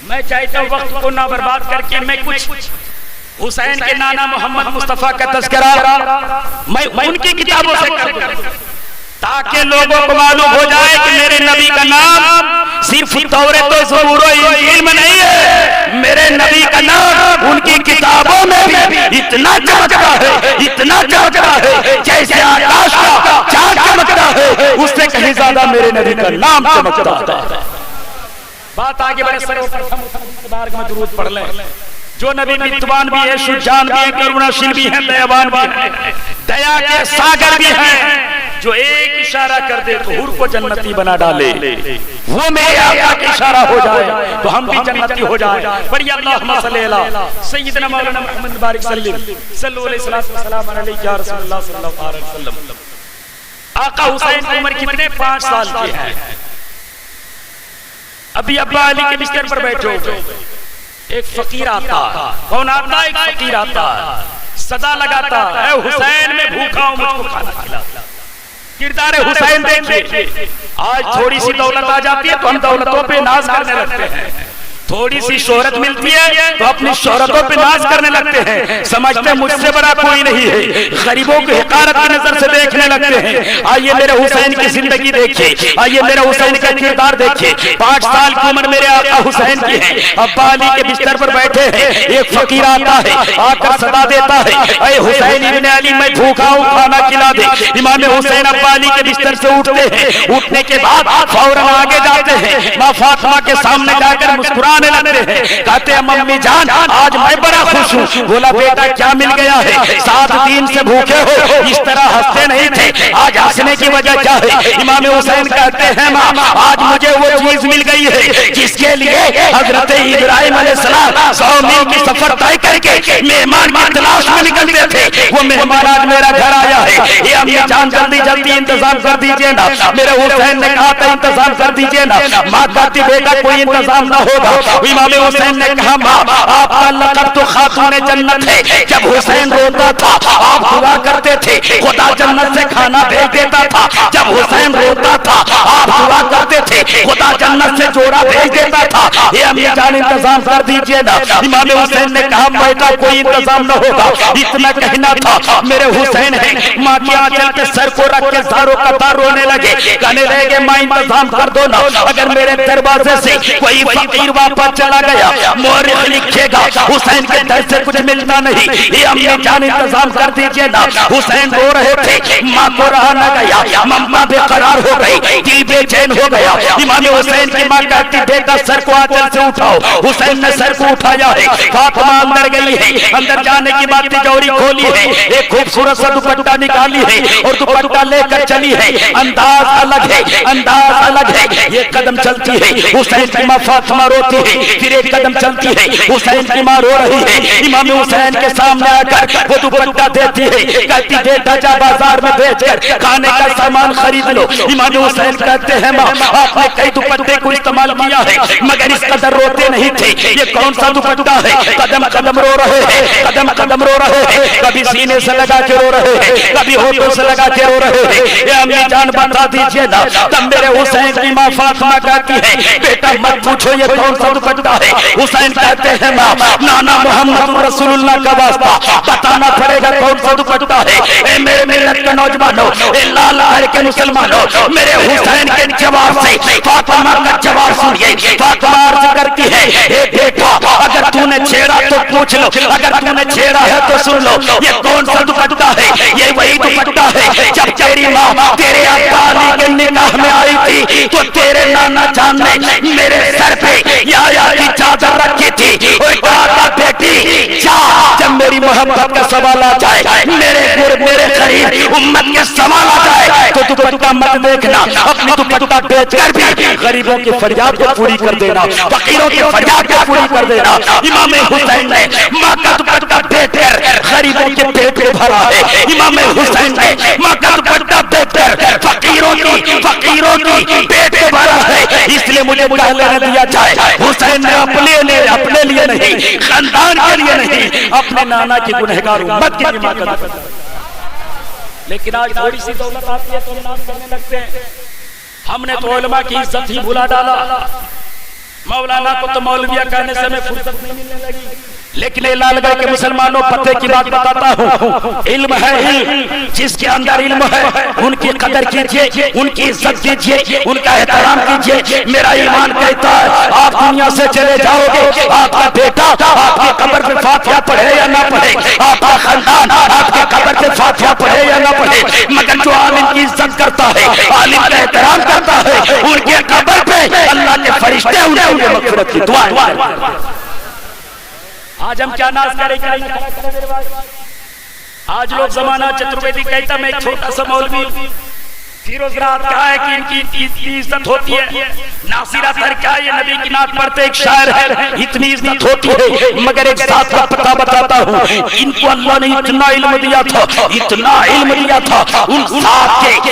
میں چاہتا ہوں وقت کو نہ برباد کر کے میں کچھ حسین کے نانا محمد مصطفیٰ کا تذکرہ میں ان کی کتابوں سے کر دوں تاکہ لوگوں کو معلوم ہو جائے کہ میرے نبی کا نام صرف تورات و زبور و انجیل میں نہیں ہے، میرے نبی کا نام ان کی کتابوں میں بھی اتنا چمکتا ہے، اتنا چمکتا ہے جیسے آکاش کا چاند چمکتا ہے، اس سے کہیں زیادہ میرے نبی کا نام چمکتا ہے۔ بات آگے بڑھے سر بارک میں درود پڑھ لیں۔ جو نبی متوان بھی ہے، شجاعان بھی ہے، کروناشیل بھی ہے، دیوان بھی ہے، دیا کے ساگر بھی ہے، جو ایک اشارہ کر دے تو حور کو جنتی بنا ڈالے، وہ میرے آقا کا اشارہ ہو جائے تو ہم بھی جنتی ہو جائے۔ پڑھیے اللہم صلی علی سیدنا مولانا محمد بارک صلی اللہ علیہ وسلم علیہ یا رسول اللہ صلی اللہ علیہ وسلم۔ آقا حسین کی عمر کتنے؟ 5 سال کی ہے۔ ابھی ابا علی کے بستر پر بیٹھو، ایک فقیر آتا، کون آتا؟ ایک فقیر آتا، صدا لگاتا، اے حسین میں بھوکا ہوں، مجھ کو کھانا کھلا۔ کردار حسین دیکھیں، آج تھوڑی سی دولت آ جاتی ہے تو ہم دولتوں پہ ناز کرنے لگتے ہیں، تھوڑی سی شہرت ملتی ہے تو اپنی شہرتوں پہ ناز کرنے لگتے ہیں، سمجھتے مجھ سے بڑا کوئی نہیں ہے، غریبوں کو حقارت کی نظر سے دیکھنے لگتے ہیں۔ آئیے میرے حسین کی زندگی دیکھیں، آئیے میرے حسین کا کردار دیکھیں۔ 5 سال کی عمر میرے آقا حسین کی ہے، ابا علی کے بستر پر بیٹھے ہیں، ایک فقیر آتا ہے، آ کر صدا دیتا ہے، اے حسین ابن علی میں بھوکا ہوں، کھانا کھلا دے۔ امام حسین ابا علی کے بستر سے اٹھتے ہیں، اٹھنے کے بعد فوراً آگے جاتے ہیں، ماں فاطمہ کے سامنے جا کر مسکرا لگتے ہیں، کہتے ہیں ممی جان آج میں بڑا خوش ہوں۔ بولا بیٹا کیا مل گیا ہے؟ 7 دن سے بھوکے ہو، اس طرح ہنستے نہیں تھے، آج ہنسنے کی وجہ کیا ہے؟ امام حسین کہتے ہیں ماں آج مجھے وہ چیز مل گئی ہے جس کے لیے حضرت ابراہیم علیہ السلام 100 میل کی سفر طے کر کے مہمان کی تلاش میں نکلتے تھے، وہ مہمان آج میرا گھر آیا ہے۔ اے امی جان جلدی جلدی انتظام کر دیجئے نا۔ میرے حسین نے کہا تھا انتظام کر دیجئے نا، ماں کہتی بیٹا کوئی انتظام نہ ہوگا۔ امام حسین نے کہا ماں آپ کا لقب تو خاتون جنت ہے، جب حسین روتا تھا آپ دعا کرتے تھے خدا جنت سے کھانا بھیج دیتا تھا، جب حسین روتا تھا آپ دعا کرتے تھے خدا جنت سے جوڑا بھیج دیتا تھا۔ یہ امی جان انتظام کر دیجئے نا۔ امام حسین نے کہا بیٹا کوئی انتظام نہ ہوگا، اتنا کہنا تھا میرے حسین ہے، ماں کی آنچل کے سر کو رکھ کے زاروں قطار رونے لگے، کہنے لگے ماں انتظام کر دو نا، اگر میرے دروازے سے کوئی فقیر واپس چلا گیا مورخ لکھے گا حسین کے در سے کچھ ملتا نہیں۔ یہ امی جان انتظام کر دیجئے نا۔ حسین رو رہے تھے، ماں کو رہا نہ گیا، ماں بے قرار ہو گئی، دل بے چین ہو گیا۔ امام حسین کی ماں کہتی بیٹا سر کو آنچل سے اٹھاؤ۔ حسین نے سر کو اٹھایا ہے، فاطمہ اندر گئی ہے، اندر جانے کی بات تجوری کھولی ہے، ایک خوبصورت سا دوپٹہ نکالی ہے اور دوپٹہ لے کر چلی ہے، انداز الگ ہے، انداز الگ ہے۔ یہ قدم چلتی ہے، حسین کی ماں فاطمہ روتی ہے، پھر ایک قدم چلتی ہے، حسین کی ماں رو رہی ہے، امام حسین کے سامنے آ کر وہ دوپٹہ دیتی ہے، کہتی بیٹا جا بازار میں بیچ کر کھانے کا سامان خرید لو۔ امام حسین کہتے ہیں ماں آپ نے کئی دوپٹے کو استعمال کیا ہے مگر اس قدر روتے نہیں تھے، یہ کون سا دوپٹہ ہے؟ قدم قدم رو رہے ہیں، قدم قدم رو رہے ہیں، کبھی سینے سے لگا کے رو رہے ہیں، کبھی ہونٹوں سے لگا کے رو رہے ہیں۔ اے امی جان بتا دیجئے نا۔ تب میرے حسین کی ماں فاطمہ کہتی ہے بیٹا مت پوچھو یہ کون سا دوپٹہ ہے۔ حسین کہتے ہیں ماں نانا محمد رسول اللہ کا واسطہ بتانا پڑے گا کون سا دوپٹہ ہے۔ اے میرے ملت کے نوجوانوں، اے لال لہر کے مسلمانوں، میرے حسین کے جواب سے فاطمہ کا جواب سنیے۔ فاطمہ عرض کرتی ہے اے بیٹا اگر تو نے چھیڑا تو پوچھ لو، اگر تو نے چھیڑا ہے تو سن لو، یہ کون سا دوپٹہ ہے؟ یہ وہی دوپٹہ ہے جب تیری ماں تیرے ابا علی کے نکاح میں آئی تھی تو تیرے نانا جان نے میرے سر پہ یا کی چادر رکھی تھی اور کہا تھا بیٹی جا جب میری محبت کا سوال آ جائے، میرے قرب میرے قریب امت کے سوال آ جائے تو دوپٹہ مت دیکھنا، اپنی دوپٹہ بیچ کر بھی غریبوں کی فریاد کو پوری کر دینا، فقیروں کی فریاد کو پوری کر دینا۔ امام حسین نے ماں کا دوپٹہ بیچ کر غریبوں کے پیٹ کو بھرا ہے، امام حسین نے ماں کا دوپٹہ بیچ کر فقیروں کی پیٹ کو بھرا ہے۔ اس لیے مجھے کہہ لینے دیا جائے حسین نے اپنے لیے نہیں، خاندان کے لیے نہیں، اپنے نانا کی گنہگار امت کی حمایت۔ لیکن آج تھوڑی سی دولت آتی ہے تو ناز کرنے لگتے ہیں، ہم نے تو علماء کی عزت ہی بھلا ڈالا، مولانا کو تو مولویہ کہنے سے ہمیں فرصت نہیں ملنے لگی، لیکن اے لال گڑھ کے مسلمانوں پتے کی بات بتاتا ہوں، علم ہے علم، جس کے اندر علم ہے ان کی قدر کیجئے، ان کی عزت کیجئے، ان کا احترام کیجئے۔ میرا ایمان کہتا ہے آپ دنیا سے چلے جاؤ گے، آپ کا بیٹا آپ کی قبر پہ فاتحہ پڑھے یا نہ پڑھے، آپ کا خاندان آپ کی قبر پہ فاتحہ پڑھے یا نہ پڑھے، مگر جو عالم کی عزت کرتا ہے، عالم کا احترام کرتا ہے، ان کے قبر پہ اللہ کے فرشتے انہیں مغفرت کی دعائیں کرتے ہیں۔ آج ہم کیا ناز کریں گے؟ آج لوگ زمانہ چترویدی کہتا میں ایک چھوٹا سا مولوی ہوں، فیروز رات کہا ہے کہ ان کی عزت ہوتی ہے، ناصر اطہر کہا ہے یہ نبی کی نعت پڑھتے ایک شاعر ہے، اتنی عزت ہوتی ہے، مگر ایک ذات کا پتہ بتاتا ہوں، ان کو اللہ نے اتنا علم دیا تھا، اتنا علم دیا تھا،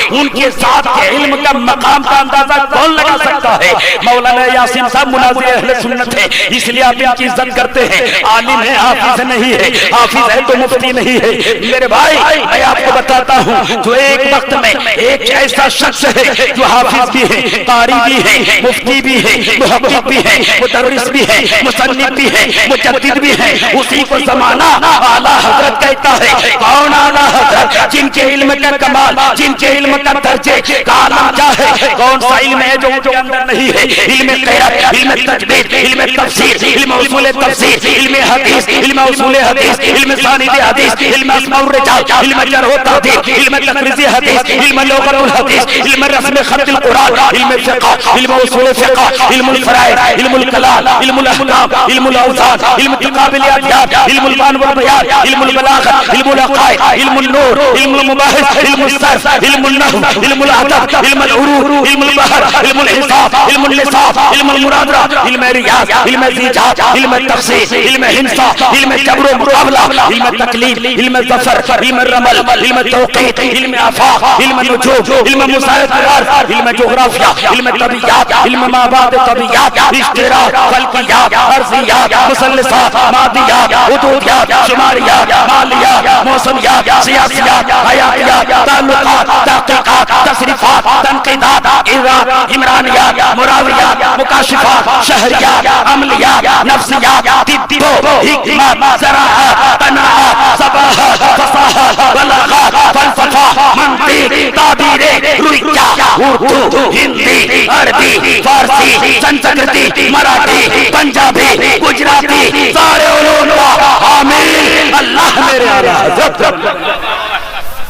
ان کے ذات کے علم کا مقام کا اندازہ کون لگا سکتا ہے؟ مولانا یاسین صاحب مناظر اہل سنت ہے، اس لیے آپ ان کی عزت کرتے ہیں، عالم ہے حافظ نہیں ہے، حافظ ہے تو مفتی نہیں ہے۔ میرے بھائی میں آپ کو بتاتا ہوں جو ایک وقت میں ایک ایسا شخص ہے جو حافظ بھی ہے، قاری بھی ہے، مفتی بھی ہے، محقق بھی ہے، مدرس بھی ہے، مصنف بھی ہے، مجدد بھی ہے، اسی کو زمانہ اعلیٰ حضرت کہتا ہے۔ کون اعلیٰ حضرت؟ جن کے علم کا کمال، جن کے علم کا درجے کا عالم کیا ہے؟ کون سا علم ہے جو ان کے اندر نہیں ہے؟ علم قرأت، علم تجوید، علم تفسیر، علم اصول تفسیر، علم حدیث، علم اصول حدیث، علم ساند حدیث، علم اسماء الرجال، علم جرح و تعدیل، علم تقریض حدیث، علم لغت الحدیث، علم رسم خط القرآن، علم فقہ، علم اصول فقہ، علم الفرائض، علم الکلام، علم الاحکام، علم الاوزان، علم تقابل الاعداد، علم البان والبیان، علم البلاغہ، علم العقائد، علم النور، علم المباحث، علم الصرف، علم النحو، علم الادب، علم العروض، علم البحر، علم الحساب، علم اللسان، علم المناظرہ، علم ریاض، علم زیجات، علم التخصیص، علم ہندسہ، علم جبر و مقابلہ، علم تقلید، علم ظفر، علم الرمل، علم توقیت، علم آفاق، علم نجوم، علم مسائل قرار، علم جغرافیہ، علم طبیعیات، علم مابعد طبیعیات، اشتراک، فلکیات، ارضیات، مثلثات، مادیات، حدودیات، شماریات، مالیات، موسمیات، سیاسیات، حیاتیات، تعلقات، تحقیقات، تصریفات، تنقیدات، اعراب، عمرانیات، مراویات، مکاشفات، شہریات، عملیات، نفسیات، طب، حکمت، زراعت، قناعات، صباحات، فصاحت، بلاغات، فلسفہ، منطق، تعبیر، رویہ، اردو، ہندی، عربی، فارسی، سنسکرتی، مراٹھی، پنجابی، گجراتی، سارے علوم کا حامل اللہ میرے اعلیٰ حضرت۔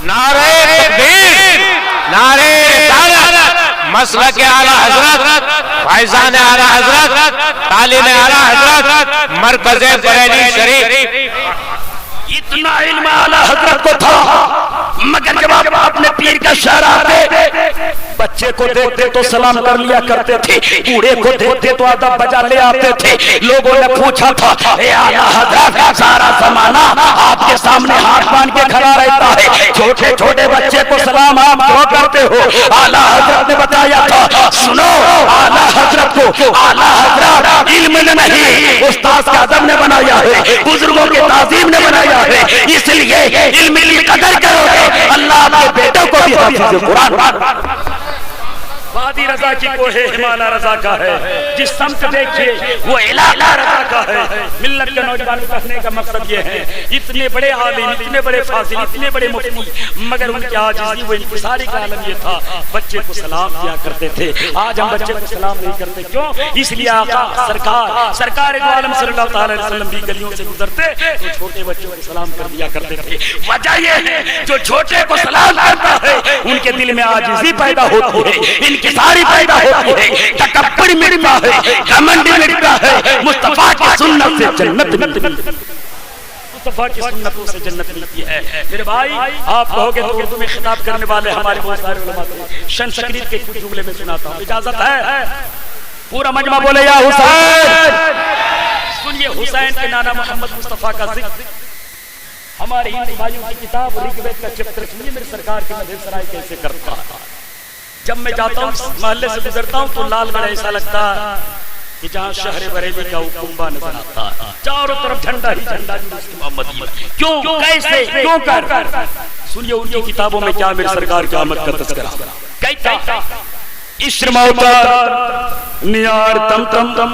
نعرہ تکبیر، نعرہ رسالت، مسلک اعلیٰ حضرت، فیضان اعلیٰ حضرت، تعلیم اعلیٰ حضرت، مرکز بریلی شریف۔ اتنا علم اعلیٰ حضرت کو تھا، مگر جب آپ اپنے پیر کا شعر آتے بچے کو دیکھتے تو سلام کر لیا کرتے تھے، بوڑھے کو دیکھتے تو ادب بجا لے آتے تھے۔ لوگوں نے پوچھا تھا اے اعلیٰ حضرت سارا زمانہ آپ کے سامنے ہاتھ باندھ کے کھڑا رہتا ہے، چھوٹے چھوٹے بچے کو سلام آپ کیوں کرتے ہو؟ اعلیٰ حضرت نے بتایا تھا سنو، اعلیٰ حضرت کو اعلیٰ حضرت علم نے نہیں استاذ کا ادب نے بنایا ہے، بزرگوں کے تعظیم نے بنایا ہے، اس لیے علم کی قدر کرو گے اللہ آپ کے بیٹوں کو بھی حافظ قرآن۔ وادی رضا کی کوہ ہمالہ رضا کا ہے، جس سمت دیکھئے وہ علاقہ رضا کا ہے۔ ملت کے نوجوان کہنے کا مقصد یہ ہے اتنے بڑے عالم، اتنے بڑے فاضل، اتنے بڑے مفتی، مگر ان کی عاجزی و انکساری کا عالم یہ تھا بچے کو سلام کیا کرتے تھے۔ آج ہم بچے کو سلام نہیں کرتے، کیوں؟ اس لیے آقا سرکار دو عالم صلی اللہ علیہ وسلم بھی گلیوں سے گزرتے تو چھوٹے بچوں کو سلام کر دیا کرتے تھے۔ وجہ یہ ہے جو چھوٹے کو سلام کرتا ہے ان کے دل میں عاجزی پیدا ہوتی ہے، انکساری پیدا ہوتی ہے، تکبر مٹتا ہے، گھمنڈ مٹتا ہے، مصطفیٰ کی سنت سے جنت ملتی ہے، مصطفیٰ کی سنتوں سے جنت ملتی ہے۔ میرے بھائی آپ کہو گے تو اردو میں خطاب کرنے والے ہمارے بہت سارے علماء شن شکریل کے کچھ جملے میں سناتا ہوں، اجازت ہے؟ پورا مجمع بولے یا حسین۔ سنیے حسین کے نانا محمد مصطفیٰ کا ذکر ہمارے ہندو بھائیوں کی کتاب رگ وید کا چیپٹر سنیے میرے سرکار کے مدھر سرائے کیسے کرتا ہے۔ جب میں جاتا ہوں محلے سے گزرتا ہوں تو لال گڑھ ایسا لگتا ہے کہ جہاں شہر بریلی کا وہ کنبہ نظر آتا ہے، چاروں طرف جھنڈا ہی جھنڈا محمدی۔ کیوں؟ کیسے؟ کیوں کر؟ سنیے ان کی کتابوں میں کیا میرے سرکار کی آمد کا تذکرہ کہتا عشر موتا نیار تم تم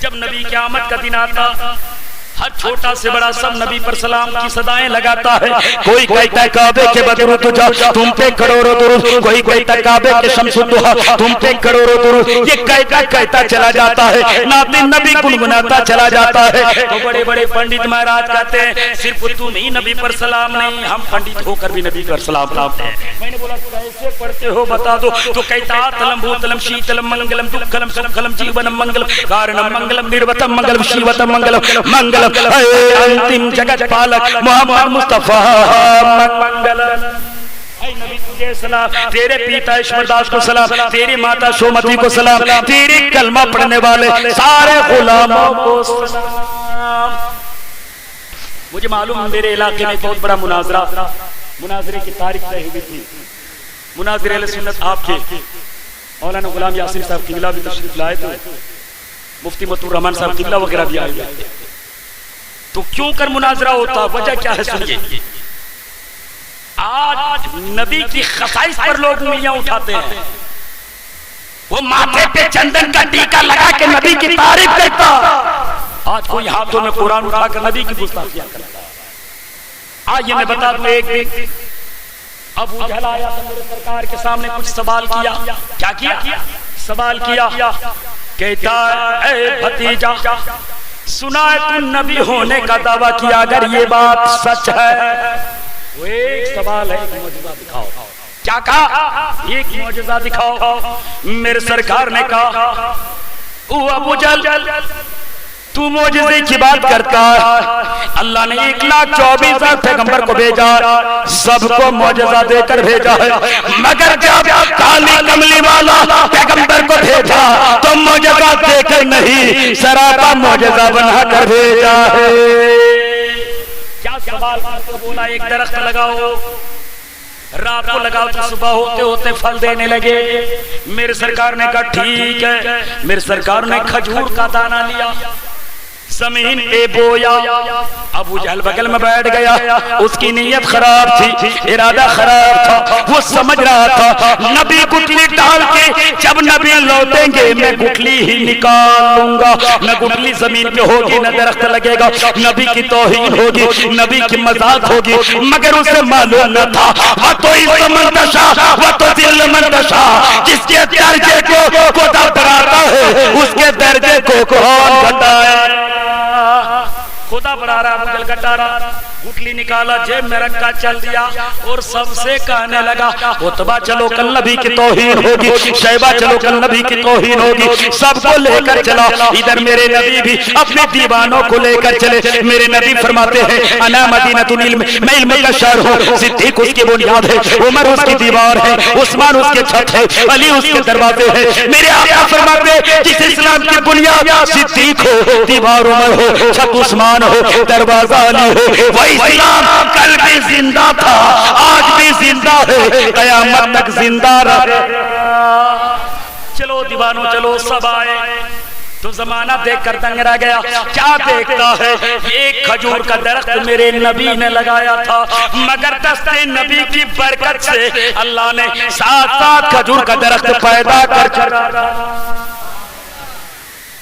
جب نبی کی آمد کا دن آتا ہر چھوٹا سے بڑا سب نبی پر سلام کی صدائیں لگاتا ہے. کوئی کہتا ہے کعبے کے بدر تجا تم پہ کروڑوں درود, کوئی کہتا ہے کعبے کے شمس الضحیٰ تم پہ کروڑوں درود. یہ کہتا چلا جاتا ہے, نعت نبی گنگناتا چلا جاتا ہے. تو بڑے بڑے پنڈت مہاراج کہتے ہیں صرف تم ہی نبی پر سلام نہیں, ہم پنڈت ہو کر بھی نبی پر سلام لاتے ہیں. میں نے بولا کیسے پڑھتے ہو بتا دو. تو کہتا تلم بھوتلم شیتلم منگلم دکھلم سکھلم جیونم منگلم کارنم منگلم نروتم منگلم شیوتم منگلم منگلم انتم جگت پالک محمد مصطفیٰ منگل. اے نبی تجھے سلام, تیرے پیتا ایشور داس کو سلام, تیری ماتا شومتی کو سلام, تیری کلمہ پڑھنے والے سارے غلاموں کو سلام. مجھے معلوم ہے میرے علاقے میں بہت بڑا مناظرے کی تاریخ طے ہوئی تھی. مناظر اہل سنت آپ کے مولانا غلام یاسین صاحب قبلہ بھی تشریف لائے تھے, مفتی مطیع الرحمان صاحب قبلہ وغیرہ بھی آئے ہوئے تھے. تو کیوں کر مناظرہ ہوتا, وجہ کیا ہے سنیے. آج نبی کی خصائص پر لوگ انگلیاں اٹھاتے ہیں. وہ ماتھے پہ چندن کا ٹیکا لگا کے نبی کی تعریف کرتا, آج کوئی ہاتھوں میں قرآن اٹھا کر نبی کی گستاخیاں کرتا. آج یہ میں بتا دوں, ایک دن ابو جہل آیا تھا میرے سرکار کے سامنے, کچھ سوال کیا. کیا کیا سوال کیا, کہتا اے بھتیجا سنا ہے تو نبی ہونے کا دعویٰ کیا, اگر یہ بات سچ ہے. وہ ایک سوال ہے, ایک معجزہ دکھاؤ. کیا کہا, ایک معجزہ دکھاؤ. میرے سرکار نے کہا او ابو جہل تو معجزے کی بات کرتا ہے, اللہ نے 1,24,000 پیغمبر کو بھیجا, سب کو معجزہ دے کر بھیجا ہے, مگر جب کالی کملی والا پیغمبر کو بھیجا تو معجزہ دے کر نہیں, سراپا معجزہ بنا کر بھیجا ہے. کیا سوال کرتے بولا ایک درخت لگاؤ, رات کو لگاؤ تو صبح ہوتے ہوتے پھل دینے لگے. میرے سرکار نے کہا ٹھیک ہے. میرے سرکار نے کھجور کا دانہ لیا, زمین پہ بویا. ابو جہل بغل میں بیٹھ گیا, اس کی نیت خراب تھی, ارادہ خراب تھا. وہ سمجھ رہا تھا نبی گٹلی ڈال کے جب نبی لوٹیں گے میں گٹلی ہی نکال لوں گا, نہ گٹلی زمین پہ ہوگی نہ درخت لگے گا, نبی کی توہین ہوگی, نبی کی مذاق ہوگی. مگر اسے معلوم نہ تھا وَتُعِزُّ مَن تَشَاءُ وَتُذِلُّ مَن تَشَاءُ, جس کے درجے کو خدا بڑھاتا ہے اس کے درجے کو کون گھٹائے. خدا بڑھا رہا, ابو جہل گھٹا رہا. گٹلی نکالا, جیب میں رکھا, چل دیا اور سب سے کہنے لگا عتبہ چلو کل نبی کی توہین ہوگی, شیبہ چلو کل نبی کی توہین ہوگی. سب کو لے کر چلا. ادھر میرے نبی بھی اپنے دیوانوں کو لے کر چلے. میرے نبی فرماتے ہیں انا مدینۃ العلم, میں علم کا شہر ہوں. صدیق اس کی بنیاد ہے, عمر اس کی دیوار ہے, عثمان اس کے چھت ہے, علی اس کے دروازے ہے. میرے آقا فرماتے ہیں جس اسلام کی بنیاد صدیق ہو, دیوار عمر ہو, چھت عثمان ہو, دروازہ علی ہو, وہی اسلام کل بھی زندہ تھا, آج بھی زندہ ہے, قیامت تک زندہ رہے. چلو دیوانوں چلو. سب آئے تو زمانہ دیکھ کر دنگ رہ گیا. کیا دیکھتا ہے, ایک کھجور کا درخت میرے نبی نے لگایا تھا, مگر دست نبی کی برکت سے اللہ نے 7 کھجور کا درخت پیدا کر چھوڑا.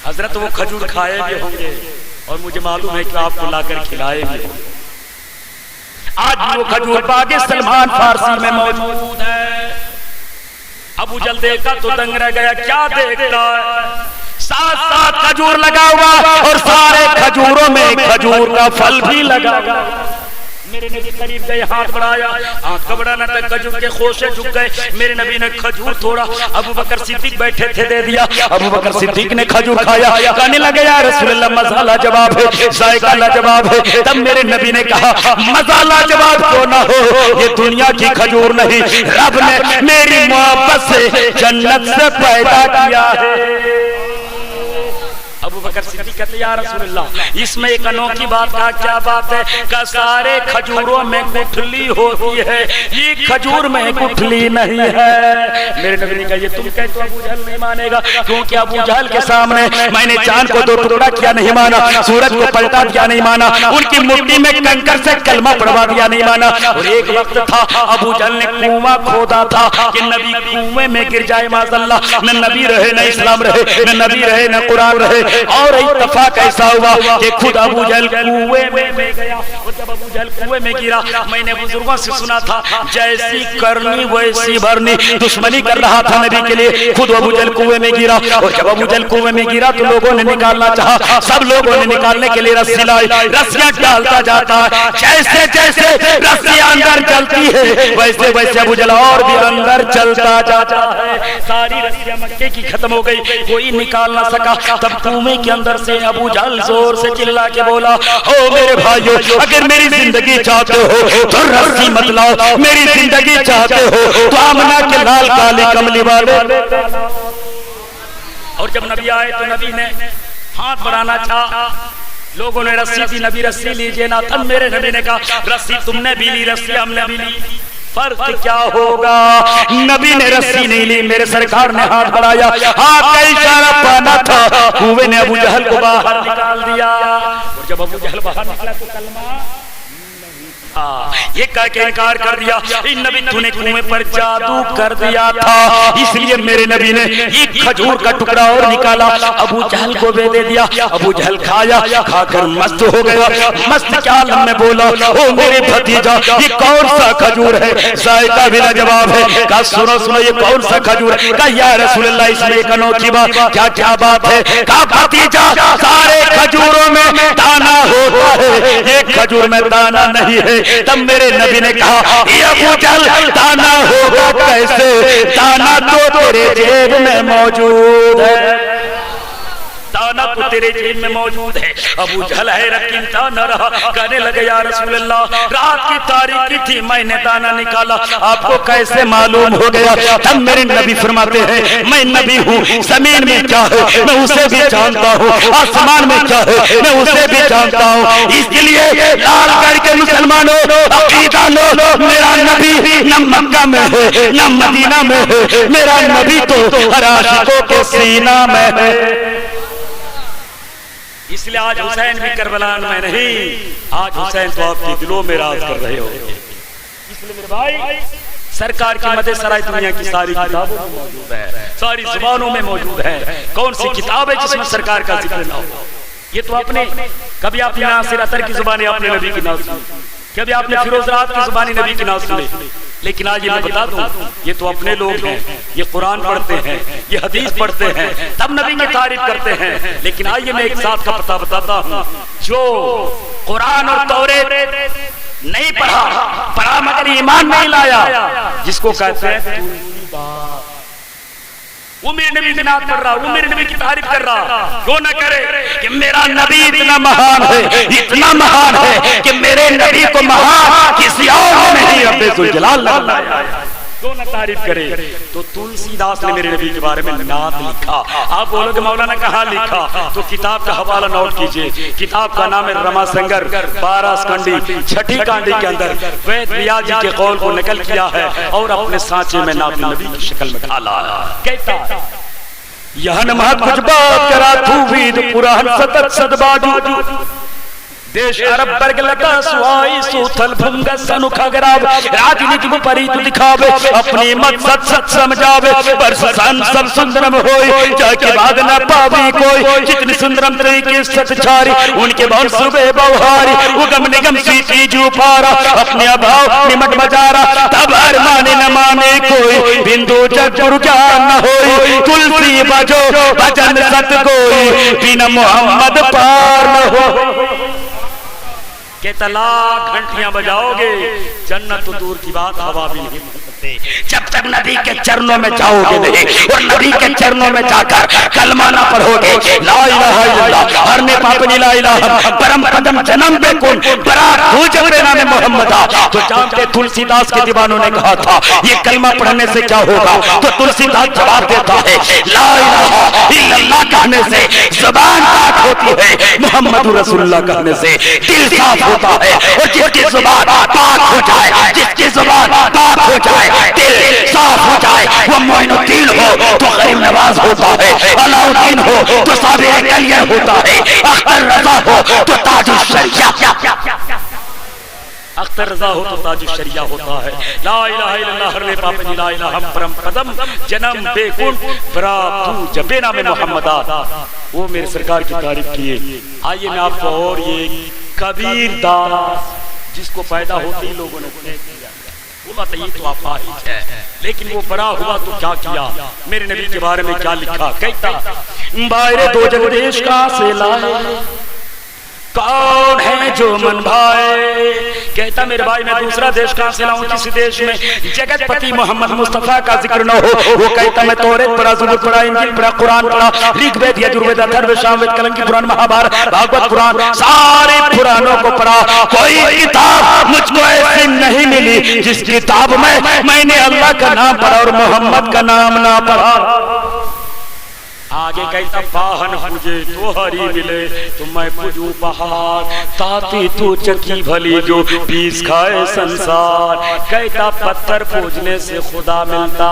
حضرت وہ کھجور کھائے بھی ہوں گے اور مجھے معلوم ہے کہ آپ کو لا کر کھلائے بھی ہوں گے. آج وہ کھجور باغ سلمان فارسی میں موجود ہے. ابو جہل دیکھا تو دنگ رہ گیا. کیا دیکھتا ہے, 7 کھجور لگا ہوا اور سارے کھجوروں میں کھجور کا پھل بھی لگا. میرے نبی قریب گئے, ہاتھ بڑھایا, ہاتھ کا بڑھانا تھا, کھجور کے خوشے جھک گئے. میرے نبی نے کھجور توڑا, ابو بکر صدیق بیٹھے تھے, دے دیا. ابو بکر صدیق نے کھجور کھایا, کہنے لگے یا رسول اللہ مزہ لاجواب ہے, ذائقہ لاجواب ہے. تب میرے نبی نے کہا مزہ لاجواب کیوں نہ ہو, یہ دنیا کی کھجور نہیں, رب نے میری محبت سے جنت سے پیدا کیا ہے. ابو بکر صدیق کہتے یا رسول اللہ اس میں ایک انوکھی بات کا, کیا بات ہے, کہ سارے کھجوروں میں گٹھلی ہوتی ہے, یہ کھجور میں گٹھلی نہیں ہے. میرے نبی نے کہا یہ تم کہتے ہو, ابو جہل نہیں مانے گا, کیونکہ ابو جہل کے سامنے میں نے چاند کو 2 ٹکڑا کیا نہیں مانا, سورج کو پلٹا دیا نہیں مانا, ان کی مٹی میں کنکر سے کلمہ پڑھوا دیا نہیں مانا. اور ایک وقت تھا ابو جہل نے کنواں کھودا تھا کہ نبی کنویں میں گر جائے, معاذ اللہ, نہ نبی رہے نہ اسلام رہے, نہ نبی رہے نہ قرآن رہے. اور اور اتفاق ایسا ہوا کہ خود ابو جہل کنویں میں گیا، اور جب ابو جہل کنویں میں گرا، میں نے بزرگوں سے سنا تھا جیسی کرنی ویسی بھرنی، دشمنی کر رہا تھا نبی کے لیے، خود ابو جہل کنویں میں گرا، اور جب ابو جہل کنویں میں گرا تو لوگوں نے نکالنا چاہا، سب لوگوں نے نکالنے کے لیے رسی لائی، رسیاں ڈالتا جاتا ہے، جیسے جیسے رسیاں اندر چلتی ہے ویسے ویسے ابو جہل اور بھی اندر چلتا جاتا ہے، ساری رسیاں مکے کی ختم ہو گئی، کوئی نکال نہ سکا، تب کنویں کے اندر سے ابو جہل زور سے چلا کے بولا، او میرے بھائیو، اگر میری زندگی چاہتے ہو تو رسی مت لاؤ، میری زندگی چاہتے ہو تو آمنہ کے لال کالے کملی والے۔ اور جب نبی آئے تو نبی نے ہاتھ بڑھانا چاہا، لوگوں نے رسی دی، نبی رسی لیجئے نا، تب میرے نبی نے کہا رسی تم نے بھی لی، رسی ہم نے بھی لی، فرق کیا ہوگا؟ نبی نے رسی نہیں لی، میرے سرکار نے ہاتھ بڑھایا، ہاتھ کا اشارہ پانا تھا، کنویں نے ابو جہل کو باہر نکال دیا، اور جب ابو جہل باہر نکلا تو کلمہ یہ کہہ کے انکار کر دیا، نبی تو نے کنویں پر جادو کر دیا تھا، اس لیے میرے نبی نے ایک کھجور کا ٹکڑا اور نکالا، ابو جہل کو بھی دے دیا، ابو جہل کھایا، کھا کر مست ہو گیا، مست کیا عالم میں بولا، او میرے بھتیجا یہ کون سا کھجور ہے؟ ذائقہ بلا جواب ہے، کہا سنو سنو یہ کون سا کھجور ہے؟ کہا یا رسول اللہ اس میں ایک انوکھی بات، کیا کیا بات ہے؟ کہا بھتیجا سارے کھجوروں میں دانا ہوتا ہے، ایک کھجور میں دانا نہیں ہے، تب میرے نبی نے کہا یہ ابو جہل دانا ہوگا کیسے؟ دانا تو تیرے جیب میں موجود ہے، دانا تو تیرے جیب میں موجود ہے۔ ابو جہل حیرت کی انتہا نہ رہا، کہنے لگے یا رسول اللہ رات کی تاریکی تھی، میں نے دانا نکالا، آپ کو کیسے معلوم ہو گیا؟ تب میرے نبی فرماتے ہیں میں نبی ہوں، زمین میں کیا ہے میں اسے بھی جانتا ہوں، آسمان میں کیا ہے میں اسے بھی جانتا ہوں، اس لیے لال گڑھ کے مسلمانوں عقیدہ لو، میرا نبی نہ مکہ میں ہے نہ مدینہ میں ہے، میرا نبی تو ہر عاشقوں کے سینہ میں ہے۔ اس لیے آج حسین بھی کربلا میں نہیں، آج حسین تو آپ کے دلوں میں راز کر رہے ہو، اس لیے میرے بھائی سرکار کی مدح سرائے دنیا کی ساری کتابوں میں موجود ہے، ساری زبانوں میں موجود ہے، کون سی کتاب ہے جس میں سرکار کا ذکر نہ ہو؟ یہ تو آپ نے کبھی آپ نے ناصر اطہر کی زبانی اپنے نبی کی ناز سنی، کبھی آپ نے فیروز رات کی زبانی نبی کی ناز سنی، لیکن آج یہ میں بتا دوں یہ تو اپنے لوگ ہیں، یہ قرآن پڑھتے ہیں، یہ حدیث پڑھتے ہیں، تب نبی کی تعریف کرتے ہیں، لیکن آئیے میں ایک ساتھ کا پتہ بتاتا ہوں، جو قرآن اور توریت نہیں پڑھا مگر ایمان نہیں لایا، جس کو کہتے ہیں وہ میرے نبی کی نعت پڑھ رہا، وہ میرے نبی کی تعریف کر رہا، جو نہ کرے کہ میرا نبی اتنا مہان ہے، اتنا مہان ہے کہ میرے نبی کو مہان کسی اور نے نہیں رب ذوالجلال لگایا، جو نہ تعریف کرے۔ تو تلسی داس نے میرے نبی کے بارے میں نعت لکھا، آپ بولو کہ مولانا کہاں لکھا؟ تو کتاب کا حوالہ نوٹ کیجئے، کتاب کا نام ہے رما سنگر 12 سکنڈی 6 کانڈی کے اندر وید بیا جی کے قول کو نقل کیا ہے اور اپنے سانچے میں نعت نبی کی شکل میں ڈالا ہے۔ کہتا یہ نمہ کچھ بات کرا تو وید پران ستت صد باجو دیش عرب برگ لگا سوائی سوتھل بھنگا سنو کھگراب راجنیتی کو پری تو دکھاوے اپنی مت ست ست سمجھاوے برس سن سب سندرم ہوئی جا کے بعد نہ پاوی کوئی جتنی سندرم طریقے ست چھاری ان کے بہن صبح بوہاری اگم نگم سیتی جو پارا اپنے ابھاؤ نمٹ بجارا تب ارمانے نہ مانے کوئی بندو جگ برجان نہ ہوئی تلسی بجو بجن ست کوئی بین محمد پار نہ ہوئی کہ طلاق گھنٹیاں بجاؤ گے جنت دور کی بات ہوا بھی نہیں سکتے جب تک نبی کے چرنوں میں جاؤ گے نہیں اور نبی کے چرنوں میں جا کر کلمہ نہ پڑھو گے لا الہ الا اللہ ہر نے پاپنی لا الہ پرم قدم جنم بے کن برات ہو جب نام محمد تو جانتے تلسی داس کے دیوانوں نے کہا تھا یہ کلمہ پڑھنے سے کیا ہوگا تو تلسی داس جواب دیتا ہے لا الہ الا اللہ کہنے سے زبان پاک ہوتی ہے محمد رسول اللہ کہنے سے دل صاف ہوتا ہے اور جس کی زبان پاک ہو جائے جس کی زبان پاک ہو جائے دل صاف ہو جائے وہ معین الدین ہو تو غریب نواز ہوتا ہے علاء الدین ہو تو صابر کلیہ ہوتا ہے اختر رضا ہو تو تاج الشریعہ اختر رضا ہو تو تاج شریعہ ہوتا ہے. لا الہ الا اللہ ہر نے پاپ لا الہ ہم پرم قدم جنم بے کن برا تو جبے نام محمد آ. وہ میرے سرکار کی تعریف کیے. آئیے میں آپ کو اور یہ کبیر داس جس کو پیدا ہوتے ہی لوگوں نے پھینک دیا وہ بتائیے تو اپاہج ہے لیکن وہ بڑا ہوا تو کیا کیا. میرے نبی کے بارے میں کیا لکھا کہتا باہر دو جگ دیش کا سے لائے کون ہے جو من بھائے. کہتا میرے بھائی میں دوسرا دیش کہاں سے لاؤں کسی دیش میں جگت پتی محمد مصطفیٰ کا ذکر نہ ہو. وہ کہتا میں توریت پڑھا زبور پڑھا انجیل پڑھا قرآن پڑھا ریگ وید یجروید اتھروید ساموید کلنکی پران مہابھارت بھاگوت قرآن سارے پرانوں کو پڑھا. کوئی کتاب مجھ کو ایسی نہیں ملی جس کتاب میں نے اللہ کا نام پڑھا اور محمد کا نام نہ پڑھا. آگے کہتا پاہن پوجے تو ہری ملے تو میں پوجوں پہاڑ تاتی تو چکی بھلی جو پیس کھائے سنسار. کہتا پتھر پوجنے سے خدا ملتا.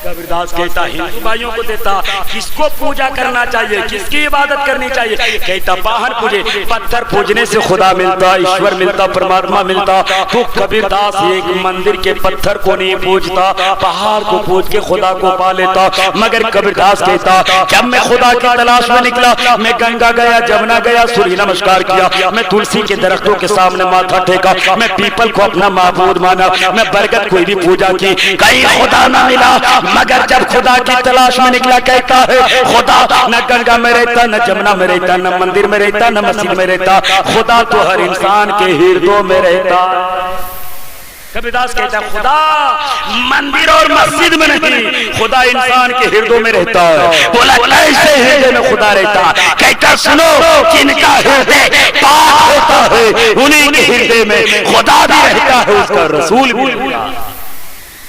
کبیر داس کہتا ہندو بھائیوں کو دیتا کس کو پوجا کرنا چاہیے کس کی عبادت کرنی چاہیے. کہتا پاہن پوجے پتھر پوجنے سے خدا ملتا ایشور ملتا پرماتما ملتا. تو کبیر داس ایک مندر کے پتھر کو نہیں پوجتا پہاڑ کو پوج کے خدا کو پا لیتا. مگر کبیر داس کہتا جب میں خدا کی تلاش میں نکلا میں گنگا گیا جمنا گیا سوریہ نمسکار کیا میں تلسی کے درختوں کے سامنے ماتھا ٹھیکا میں پیپل کو اپنا معبود مانا میں برگد کوئی بھی پوجا کی کہیں خدا نہ ملا. مگر جب خدا کی تلاش میں نکلا کہتا ہے خدا نہ گنگا میں رہتا نہ جمنا میں رہتا نہ مندر میں رہتا نہ مسجد میں رہتا خدا تو ہر انسان کے ہردوں میں رہتا. کبیر داس کہتا ہے خدا مندر اور مسجد میں نہیں خدا انسان کے ہردوں میں رہتا ہے. بولا کیسے ہردے میں خدا رہتا. کہتا سنو جن کا ہردے پاک ہوتا ہے انہیں کے ہردے میں خدا بھی رہتا ہے اس کا رسول بھی رہتا ہے.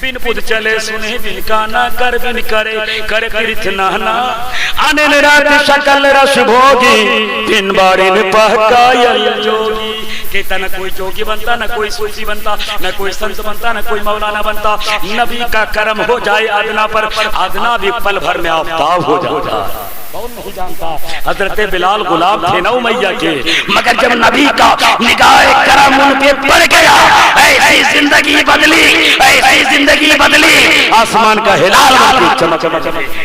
بن پود چلے سنے بن کانا کر بن کرے کرے پھر اتنا نا آنے رات شکل رش بھوگی بن بارن پہکایل جوگی. کہتا نہ کوئی جوگی بنتا نہ کوئی صوفی بنتا نہ کوئی سنت بنتا نہ کوئی مولانا بنتا. نبی کا کرم ہو جائے ادنا پر ادنا بھی پل بھر میں آفتاب ہو جاتا. کون نہیں جانتا حضرت بلال غلام تھے نا امیہ کے مگر جب نبی کا نگاہ کرم ان پہ پڑ گیا ایسی زندگی بدلی آسمان کا ہلال چمک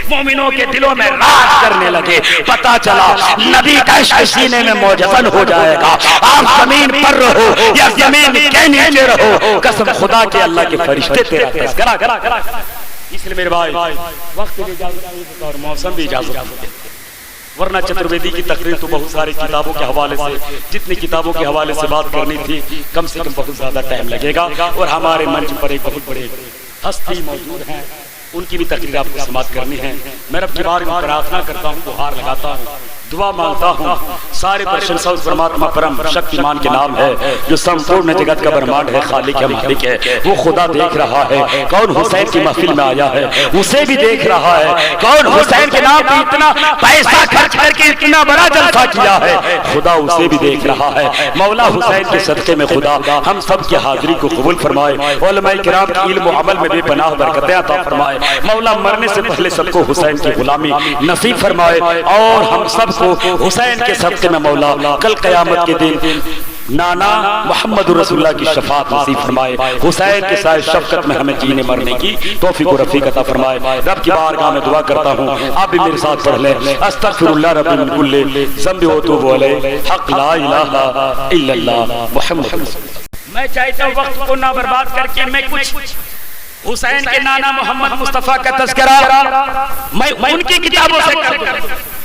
مومنوں کے دلوں میں راج کرنے لگے. پتا چلا نبی کا عشق سینے میں موجزن ہو جائے گا. آپ زمین پر رہو یا زمین کے نیچے رہو قسم خدا کے اللہ کے فرشتے تیرا تذکرہ کرا. اس لیے میرے بھائی وقت بھی اجازت اور موسم بھی اجازت ورنہ چترویدی کی تقریر تو بہت ساری کتابوں کے حوالے سے جتنی کتابوں کے حوالے سے بات کرنی تھی کم سے کم بہت زیادہ ٹائم لگے گا. اور ہمارے منچ پر ایک بہت بڑے ہستی موجود ہیں ان کی بھی تقریر آپ کو سماعت کرنی ہے. میں رب کی بارگاہ میں پرارتھنا کرتا ہوں گہار لگاتا ہوں دعا مانگتا ہوں سارے پرشنسا اس پرماتما پرم شکتیمان کے نام ہے جو سمپورن جگت کا برہمانڈ ہے خالق ہے مالک ہے. وہ خدا دیکھ رہا ہے کون حسین کی محفل میں آیا ہے اسے بھی دیکھ رہا ہے کون حسین کے نام پہ اتنا پیسہ خرچ کر کے اتنا بڑا جلسہ کیا ہے خدا اسے بھی دیکھ رہا ہے. مولا حسین کے صدقے میں خدا ہم سب کی حاضری کو قبول فرمائے. علماء کرام کی علم و عمل میں بے پناہ برکتیں عطا فرمائے. مولا مرنے سے پہلے سب کو حسین کی غلامی نصیب فرمائے اور ہم سب کو حسین کے صدقے میں مولا کل قیامت کے دن نانا محمد رسول اللہ کی شفاعت نصیب فرمائے. حسین کے سائے شفقت میں ہمیں جینے مرنے کی توفیق و رفیق عطا فرمائے. رب کی بارگاہ میں دعا کرتا ہوں آپ بھی میرے ساتھ پڑھ لیں استغفر اللہ رب من کل ذنب و اتوب الیہ حق لا الہ الا اللہ محمد رسول اللہ. میں چاہتا ہوں وقت کو نہ برباد کر کے میں کچھ حسین کے نانا محمد مصطفیٰ کا تذکرہ میں ان کی کتابوں سے کر دوں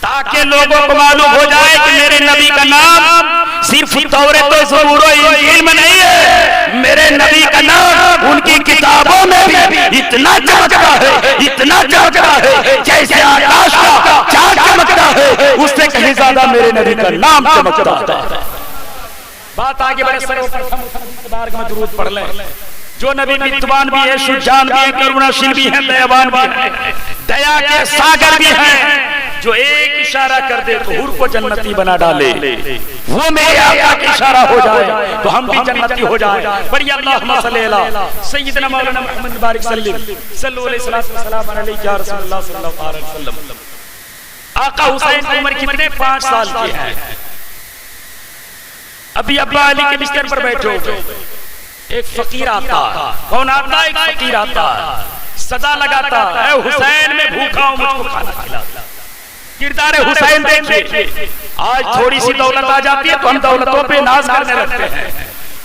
تاکہ لوگوں کو معلوم ہو جائے کہ میرے نبی کا نام صرف توریت و زبور و انجیل میں نہیں ہے. میرے نبی کا نام ان کی کتابوں میں بھی اتنا چمکتا ہے جیسے آکاش کا چاند چمکتا ہے اس سے کہیں زیادہ میرے نبی کا نام چمکتا ہے. بات آگے بڑھے سر کے بارگاہ میں درود پڑھ لیں. جو نبی متوان بھی ہے شجاعان بھی ہے کروناشیل بھی ہے دیوان بھی ہے دیا کے ساگر بھی ہے جو ایک اشارہ کر دے تو حور کو جنتی بنا ڈالے. وہ میرے آقا کی اشارہ ہو جائے تو ہم بھی جنتی ہو جائے. بڑی اللہم صلی اللہ سیدنا مولانا محمد بارک صلو علیہ السلام علیہ یا رسول اللہ صلی اللہ علیہ وسلم. آقا حسین کی عمر کتنے 5 سال کی ہے ابھی ابا علی کے بستر پر بیٹھو، ایک فقیر آتا، کون آتا؟ ایک فقیر آتا، صدا لگاتا، اے حسین میں بھوکا ہوں، مجھ کو کھانا کھلا۔ کردار حسین دیکھیں، آج تھوڑی سی دولت آ جاتی ہے تو ہم دولتوں پہ ناز کرنے لگتے ہیں،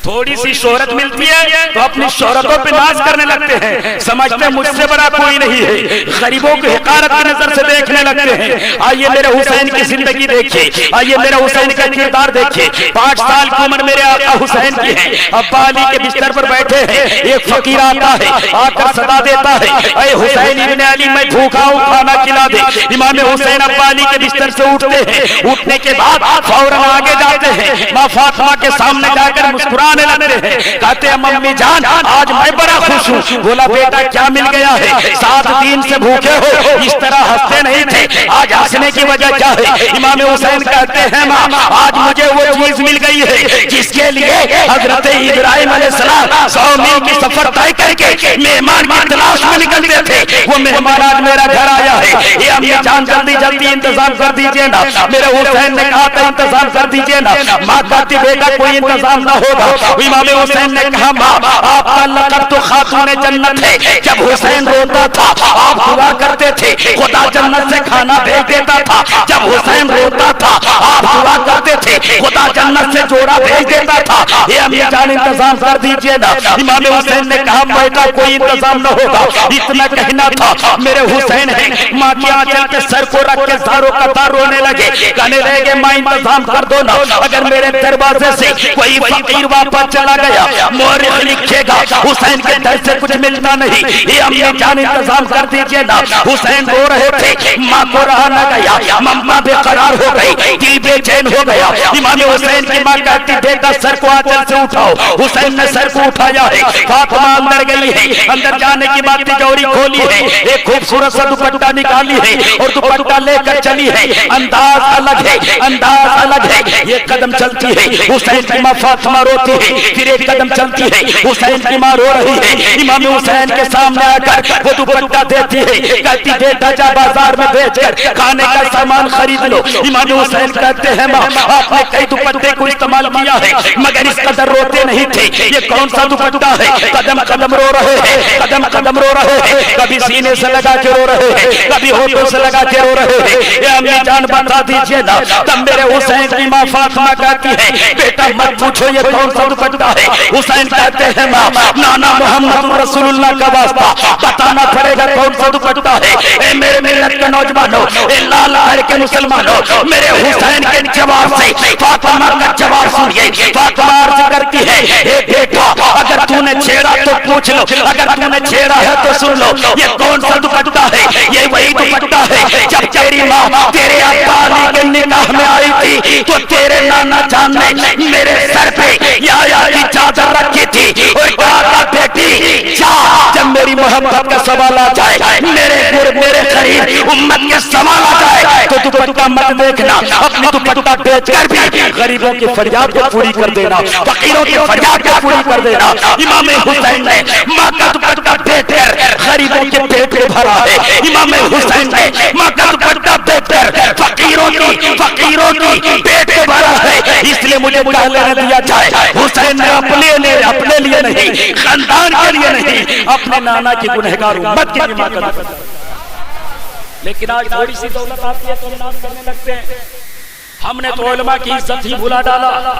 تھوڑی سی شہرت ملتی ہے تو اپنی شہرتوں پہ ناز کرنے لگتے ہیں، سمجھتے ہیں مجھ سے بڑا کوئی نہیں ہے، غریبوں کو حقارت کی نظر سے دیکھنے لگتے ہیں۔ آئیے میرے حسین کی زندگی دیکھیں، آئیے میرے حسین کا کردار دیکھیں۔ 5 سال کی عمر میرے آقا حسین کی ہے، ابا علی کے بستر پر بیٹھے ہیں، ایک فقیر آتا ہے، آ کر صدا دیتا ہے، اے حسین ابن علی میں بھوکا ہوں، کھانا کھلا دے۔ امام حسین ابا علی کے بستر سے اٹھتے ہیں، اٹھنے کے بعد فوراً آگے جاتے ہیں، ماں فاطمہ کے سامنے جا کر مسکرانے لگتے ہیں، کہتے ہیں ممی جان آج میں بڑا خوش ہوں۔ بولا بیٹا کیا مل گیا ہے؟ 7 دن سے بھوکے ہو، اس طرح ہنستے نہیں تھے، آج ہنسنے کی وجہ کیا ہے؟ امام حسین کہتے ہیں ماں آج مجھے وہ چیز مل گئی ہے جس کے لیے حضرت ابراہیم علیہ السلام 100 میل کی سفر طے کر کے مہمان کی تلاش میں نکلتے تھے، وہ مہمان آج میرا گھر آیا ہے۔ اے امی جان جلدی جلدی انتظام کر دیجئے نا۔ میرے حسین نے کہا تھا انتظام کر دیجئے نا، ماں کہتی بیٹا کوئی انتظام نہ ہوگا۔ امام حسین نے کہا ماں آپ کا لقب تو خاتون جنت ہے، جب حسین روتا تھا آپ دعا کرتے تھے خدا جنت سے کھانا بھیج دیتا تھا، جب حسین روتا تھا آپ دعا کرتے تھے خدا جنت سے جوڑا بھیج دیتا تھا۔ اے امی جان انتظام کر دیجئے نا۔ امام حسین نے کہا بیٹا کوئی انتظام نہ ہوگا، اتنا کہنا تھا میرے حسین ہے، ماں کی آنچل کے سر کو رکھ کے زاروں قطار رونے لگے، کہنے لگے ماں انتظام کر دو نا، اگر میرے دروازے سے کوئی فقیر واپس چلا گیا مورخ لکھے گا حسین کے در سے کچھ ملتا نہیں۔ یہ امی جان انتظام کر دیجئے نا۔ حسین رو رہے تھے، ماں کو رہا نہ گیا، ماں بے قرار ہو گئی، دل بے چین ہو گیا۔ امام حسین کی ماں کہتی بیٹا سر کو آنچل سے اٹھاؤ۔ حسین نے سر کو اٹھایا ہے، فاطمہ اندر گئی ہے، اندر جانے کی بات تجوری کھولی ہے، ایک خوبصورت سا دوپٹہ نکالی ہے اور دوپٹہ لے کر چلی ہے، انداز الگ ہے، انداز الگ ہے۔ یہ قدم چلتی ہے، حسین کی ماں فاطمہ روتی ہے، پھر ایک قدم چلتی ہے، حسین کی ماں رو رہی ہے، امام حسین کے سامنے آ کر وہ دوپٹہ دیتی ہے، کہتی بیٹا جا بازار میں بیچ کر کھانے کا سامان خرید لو۔ امام حسین کہتے ہیں ماں آپ نے کئی دوپٹے کو استعمال کیا ہے مگر اس قدر روتے نہیں تھے، یہ کون سا دوپٹہ ہے؟ قدم قدم رو رہے ہیں، قدم قدم رو رہے ہیں، کبھی سینے سے لگا کے رو رہے ہیں، کبھی ہونٹوں سے لگا کے رو رہے ہیں۔ اے امی جان بتا دیجئے نا۔ تب میرے حسین کی ماں فاطمہ کہتی ہے بیٹا مت پوچھو یہ کون سا دوپٹہ ہے۔ حسین کہتے ہیں ماں نانا محمد رسول اللہ کا واسطہ بتانا پڑے گا کون سا دوپٹہ ہے۔ اے میرے ملت کے نوجوانوں، اے لال لہر کے مسلمانوں، میرے حسین کے جواب سے فاطمہ کا جواب سنیے۔ فاطمہ عرض کرتی ہے اے بیٹا اگر تو نے چھیڑا تو پوچھ لو، اگر تو نے چھیڑا ہے تو سن لو، یہ کون سا دوپٹہ ہے؟ یہ وہی دوپٹہ ہے جب تیری ماں تیرے ابا علی کے نکاح میں آئی تھی تو تیرے نانا جان نے میرے سر پہ یا کی چادر رکھی تھی اور کہا تھا بیٹی جا جب میری محبت کا سوال آ جائے، میرے قریب امت کے سوال آ جائے تو دوپٹہ مت دیکھنا، اپنی دوپٹہ بیچ کر بھی غریبوں کی فریاد کو پوری کر دینا، فقیروں کی فریاد کو پوری کر دینا۔ امام حسین نے ماں کا دوپٹہ بیچ کر غریبوں کے پیٹ کو بھرا ہے، امام حسین نے ماں کا دوپٹہ بیچ کر فقیروں کی پیٹ کو بھرا ہے۔ اس لیے مجھے کہنے نہ دیا جائے حسین نے اپنے لیے نہیں، خاندان کے لیے نہیں، اپنے نانا کی گنہگار امت کی حمایت کرتا۔ لیکن آج تھوڑی سی دولت آتی ہے تو ناز کرنے لگتے ہیں۔ ہم نے تو علماء کی عزت ہی بھلا ڈالا،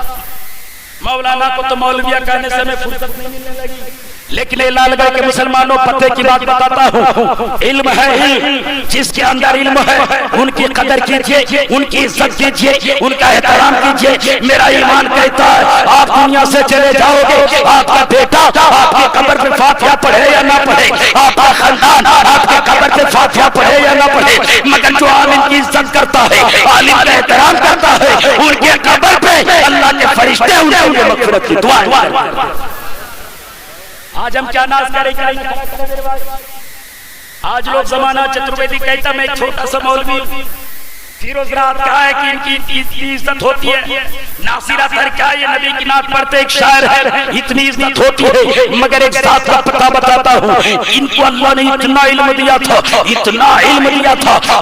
مولانا کو تو مولویہ کہنے سے میں فرصت نہیں ملنے لگی۔ لیکن اے لال گڑھ کے مسلمانوں پتے کی بات بتاتا ہوں، علم ہے علم، جس کے اندر علم ہے ان کی قدر کیجئے، ان کی عزت کیجئے، ان کا احترام کیجئے۔ میرا ایمان کہتا ہے آپ دنیا سے چلے جاؤ گے، آپ کا بیٹا آپ کی قبر پہ فاتحہ پڑھے یا نہ پڑھے، آپ کا خاندان آپ کی قبر پہ فاتحہ پڑھے یا نہ پڑھے، مگر جو عالم کی عزت کرتا ہے، عالم کا احترام کرتا ہے، ان کے قبر پہ اللہ کے فرشتے ان کے مغفرت کی دعا۔ آج ہم کیا ناز کریں؟ آج لوگ زمانہ چترویدی کہتا میں ایک چھوٹا سا مولوی ہوں، فیروز رات کہا ہے کہ ان کی اتنی عزت ہوتی ہے. ناصرہ سر کیا یہ نبی کی نعت پڑھتے ایک شاعر ہے, اتنی عزت ہوتی ہے, مگر ایک ذات کا پتہ بتاتا ہوں, ان کو اللہ نے اتنا علم دیا تھا, اتنا علم دیا تھا,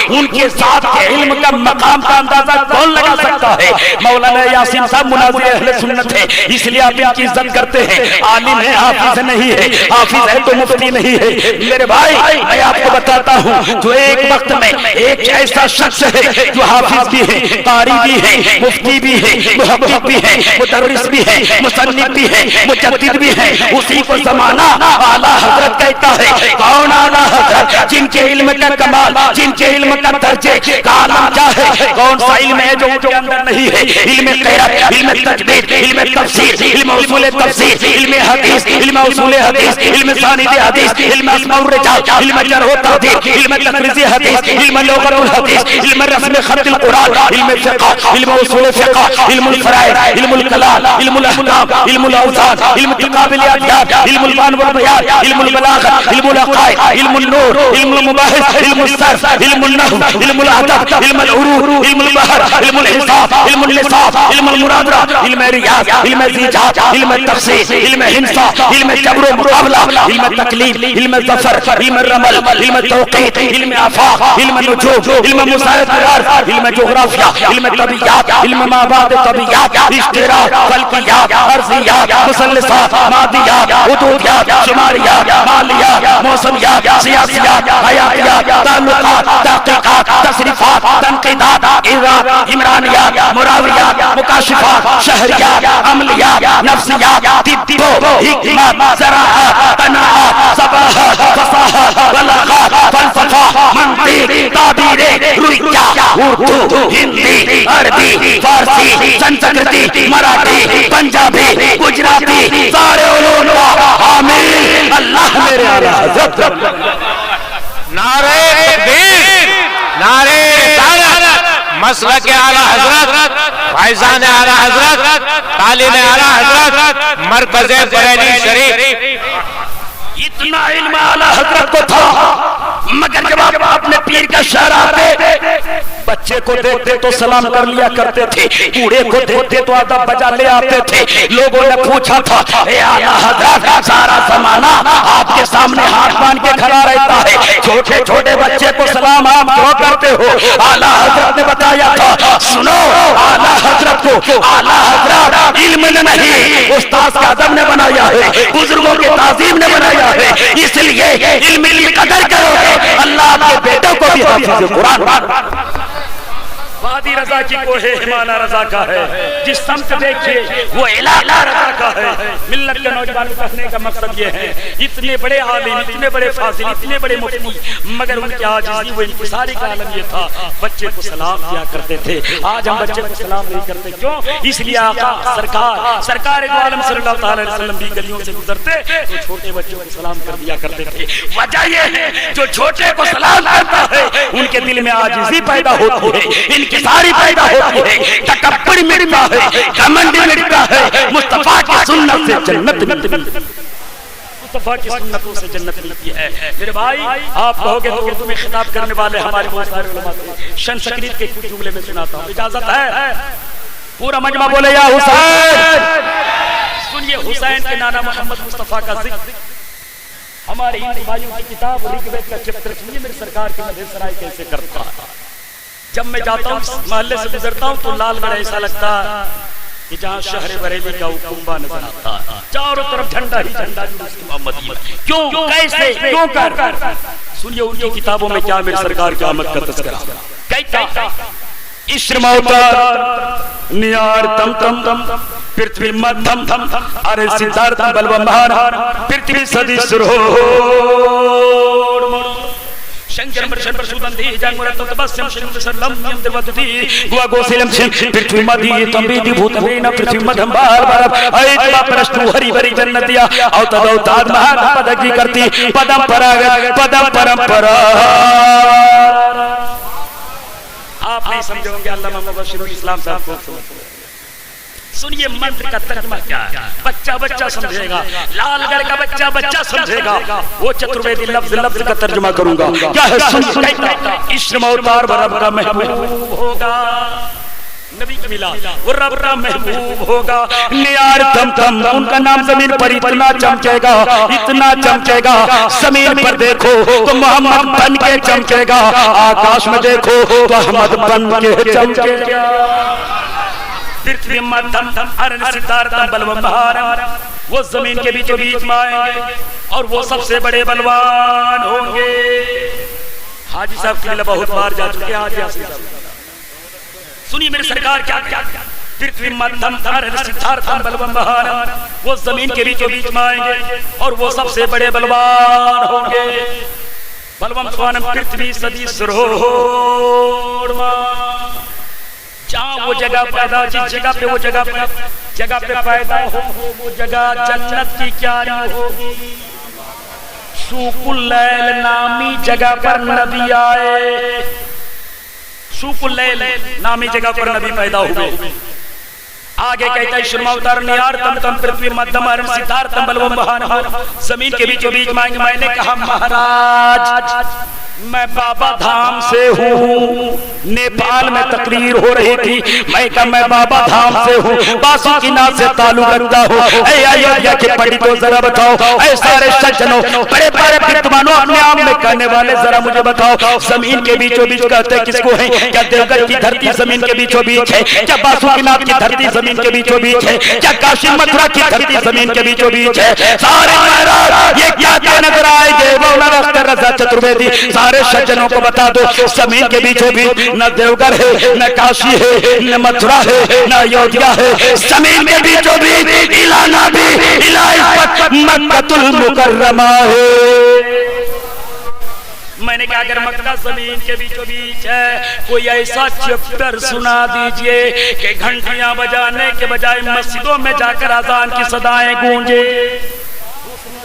ان کے ذات کے علم کا مقام کا اندازہ کون لگا سکتا ہے؟ مولانا یاسین صاحب مناظر اہل سنت ہے, اس لیے آپ ان کی عزت کرتے ہیں. عالم ہے, حافظ نہیں ہے, حافظ ہے تو مفتی نہیں ہے. میرے بھائی میں آپ کو بتاتا ہوں, جو ایک وقت میں ایک ایسا شخص ہے جو حافظ بھی ہے, قاری بھی ہے, مفتی بھی ہے, محقق بھی ہے, مدرس بھی ہے, مصنف بھی ہے, مجدد بھی ہے, اسی کو زمانہ اعلیٰ حضرت کہتا ہے. کون اعلیٰ حضرت؟ جن کے علم کا کمال, جن کے علم کا درجے کا عالم کیا ہے؟ کون سا علم ہے جو ان کے اندر نہیں ہے؟ علم قرأت, علم تجوید, علم تفسیر, علم اصول تفسیر, علم حدیث, علم اصول حدیث, علم ساند حدیث, علم اسماء الرجال, علم جرح و تعدیل, علم تخریج حدیث, علم لغت الحدیث, علم رسم خط القرآن, علم فقہ, علم اصول فقہ, علم الفرائض, علم الکلام, علم الاحکام, علم الاوزان, علم تقابل الاعداد, علم البیان والبیان, علم البلاغہ, علم العقائد, علم النور, علم المباحث, علم الصرف, علم النحو, علم الادب, علم العروض, علم البحر, علم الحساب, علم النصاب, علم المناظرہ, علم ریاض, علم زیجات, علم التفسیر, علم ہندسہ, علم جبر و مقابلہ, علم تکلیف, علم ظفر, علم الرمل, علم توقیت, علم آفاق, علم نجوم, علم مسائل قرار, علم جغرافیہ, علم طبیعیات, علم مابعد طبیعیات, اشتراک, فلکیات, ارضیات, مثلثات, مادیات, حدودیات, شماریات, مالیات, موسمیات, سیاسیات, حیاتیات, تعلقات, تحقیقات, تصریفات, تنقیدات, عمرانیات, مراویات, مکاشفات, شہریات, عملیات, نفسیات, طب, حکمت, زراعت, قناعت, صباحت, فصاحت, بلاغات, فلسفہ, منطق, تعبیر, رویہ, اردو, ہندی, عربی, فارسی, سنسکرتی, مراٹھی, پنجابی, گجراتی, سارے علوم کا حامل اللہ میرے اعلیٰ حضرت. نعرہ تکبیر, نعرہ رسالت, مسلک اعلیٰ حضرت, فیضان اعلیٰ حضرت, تعلیم اعلیٰ حضرت, مرکز بریلی شریف. اتنا علم اعلیٰ حضرت کو تھا, مگر جب آپ اپنے پیر کا شعر آتے, بچے کو دیکھتے تو سلام کر لیا کرتے تھے, بوڑھے کو دیکھتے تو ادب بجا لے آتے تھے. لوگوں نے پوچھا تھا, اے اعلیٰ حضرت, سارا زمانہ آپ کے سامنے ہاتھ باندھ کے کھڑا رہتا ہے, چھوٹے چھوٹے بچے کو سلام آپ کیوں کرتے ہو؟ اعلیٰ حضرت نے بتایا تھا, سنو, اعلیٰ حضرت کو اعلیٰ حضرت علم نے نہیں, استاد کا ادب نے بنایا ہے, بزرگوں کی تعظیم نے بنایا ہے. اس لیے علم کی قدر کرو گے, اللہ آپ کے بیٹوں کو بھی حافظ قرآن. وادی رضا کی کوہ ہمانہ رضا کا ہے, جس سمت دیکھیے وہ علاقہ رضا کا ہے. ملت کے نوجوان کہنے کا مقصد یہ ہے, اتنے بڑے عالم, اتنے بڑے فاضل, اتنے بڑے مفتی, مگر ان کی عاجزی و انکساری کا عالم یہ تھا, بچے کو سلام کیا کرتے تھے. آج ہم بچے کو سلام نہیں کرتے, کیوں؟ اس لیے آقا سرکار دو عالم صلی اللہ تعالی علیہ وسلم بھی گلیوں سے گزرتے تو چھوٹے بچوں کو سلام کر دیا کرتے تھے. وجہ یہ ہے, جو چھوٹے کو سلام کرتا ہے ان کے دل میں عاجزی پیدا ہوتی ہے, انکساری پیدا ہوتی ہے, تکبر مٹتا ہے, گھمنڈ مٹتا ہے. مصطفیٰ کی سنت سے جنت ملتی ہے, مصطفیٰ کی سنتوں سے جنت ملتی ہے. میرے بھائی آپ کہو گے تو اردو میں خطاب کرنے والے ہمارے بہت سارے علماء تھے, شنسکریت کے کچھ جملے میں سناتا ہوں, اجازت ہے؟ پورا مجمع بولے یا حسین. سنیے حسین کے نانا محمد مصطفیٰ کا ذکر ہمارے ہندو بھائیوں کی کتاب رگوید کا چیپٹر. سنیے میرے سرکار کے مدح سرائے کیسے کرتا. جب میں جاتا ہوں محلے سے گزرتا ہوں تو لال گڑھ ایسا لگتا کہ جہاں شہر بریلی کا کنبہ نظر آتا, چاروں طرف جھنڈا ہی جھنڈا محمدی. کیوں, کیسے, کیوں کر؟ سنیے ان کی کتابوں میں کیا میرے سرکار کی آمد کا تذکرہ کہتا. اشرموتر نیار تم تم تم پرتھوی مدھم تھم ارے سدھارتھ بلو مہار پرتھوی سدی سرہوڑ شنکر مرشن پرشودندی جان مرتب تبسم شنکر سرلم یم دروتتی گوا گوسیلم شن پرتھوی مدھی تمبیدی بھوتوین پرتھوی مدھم بار بار ایتما پرشتو ہری بری جنتیا اوتدو تاد مہار پدگی کرتی پدم پراغت پدم پرمپرا. آپ نہیں سمجھو گے, اللہ محمد بشیر اسلام صاحب کو سنیے منتر کا ترجمہ کیا ہے. بچہ بچہ سمجھے گا, لال گڑھ کا بچہ بچہ سمجھے گا. وہ چترویدی لفظ لفظ کا ترجمہ کروں گا. کیا ہے سن عشرم اوتار رب کا محبوب ہوگا, نبی کا ملا وہ رب کا محبوب ہوگا. نیار تم تم ان کا نام زمین پر اتنا چمکے گا, اتنا چمکے گا. زمین پر دیکھو تو محمد بن کے چمکے گا, آکاش میں دیکھو تو احمد بن کے چمکے گا. پرتھوی مدھم ارن ستارتم بلوم بہارم, وہ زمین کے بیچوں بیچ میں آئیں گے اور وہ سب سے بڑے بلوان ہوں گے. حاجی صاحب کے لیے بہت بار جا چکے ہیں. حاجی صاحب سنیے میرے سرکار کیا کیا. پرتھوی مدھم ارن ستارتم بلوم بہارم, وہ زمین کے بیچوں بیچ میں آئیں گے اور وہ سب سے بڑے بلوان ہوں گے. بلوم سوانم پرتھوی سدی سروڑما, جہاں وہ جگہ پیدا, جس جگہ پہ وہ جگہ پہ پیدا ہو وہ جگہ جنت کی کیاری ہوگی. سوق اللیل نامی جگہ پر نبی آئے, سوق اللیل نامی جگہ پر نبی پیدا ہوئے. آگے کہتا ہے شرما اتار نیار تم تم پرتھوی مدھم ارن ستارتم بلوم بہارم, زمین کے بیچوں بیچ میں آئیں گے. میں نے کہا مہاراج میں بابا دھام سے ہوں. نیپال میں تقریر ہو رہی تھی, میں کہا میں بابا دھام سے ہوں, باسو کی نام سے تعلق رکھتا ہوں. اے ایودھیا کے پنڈتوں ذرا بتاؤ, اے سارے سجنوں بڑے بڑے بدمانوں اپنے آپ میں کہنے والے ذرا مجھے بتاؤ, زمین کے بیچوں بیچ کہتے کس کو ہیں؟ کیا دیوگھر کی دھرتی زمین کے بیچوں بیچ ہے؟ کیا باسو کی نام کی دھرتی زمین کے بیچوں بیچ ہے؟ کیا کاشی متھرا کی دھرتی زمین کے بیچوں بیچ ہے؟ سارے مہاراج یہ کیا نظر آئے گے؟ مولانا اختر رضا چترویدی سارے سجنوں کو بتا دو, زمین کے بیچوں بیچ نہ دیوگھر ہے, نہ کاشی ہے, نہ متھرا ہے, نہ ایودھیا ہے. زمین کے بیچوں بیچ الہ نبی الہ مکۃ المکرمہ ہے. میں نے کہا اگر مکہ زمین کے بیچوں بیچ ہے, کوئی ایسا چیپٹر سنا دیجئے کہ گھنٹیاں بجانے کے بجائے مسجدوں میں جا کر اذان کی صدائیں گونجے.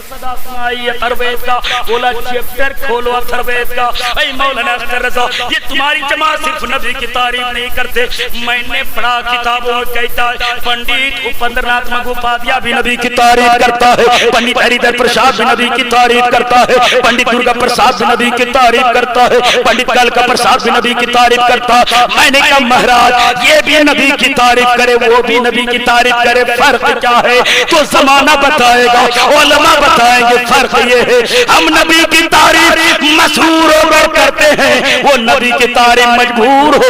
صدا سنائی اتھروید کا, بولا چیپٹر کھولو اتھروید کا. اے مولانا اختر رضا یہ تمہاری جماعت صرف نبی کی تعریف نہیں کرتے, میں نے پڑھا کتابوں میں کہتا ہے پنڈت اپندر ناتھ مگھوپادھیائے بھی نبی کی تعریف کرتا ہے, پنڈت ہریدر پرساد بھی نبی کی تعریف کرتا ہے, پنڈت درگا پرساد بھی نبی کی تعریف کرتا ہے, پنڈت کالکا پرساد بھی نبی کی تعریف کرتا ہے. میں نے کہا مہاراج یہ بھی نبی کی تعریف کرے, وہ بھی نبی کی تعریف کرے, فرق کیا ہے؟ تو زمانہ بتائے گا, علماء بتائیں گے. فرق یہ ہے ہم نبی کی تعریف مسحور ہو کر کرتے ہیں, وہ نبی کی تعریف مجبور ہو.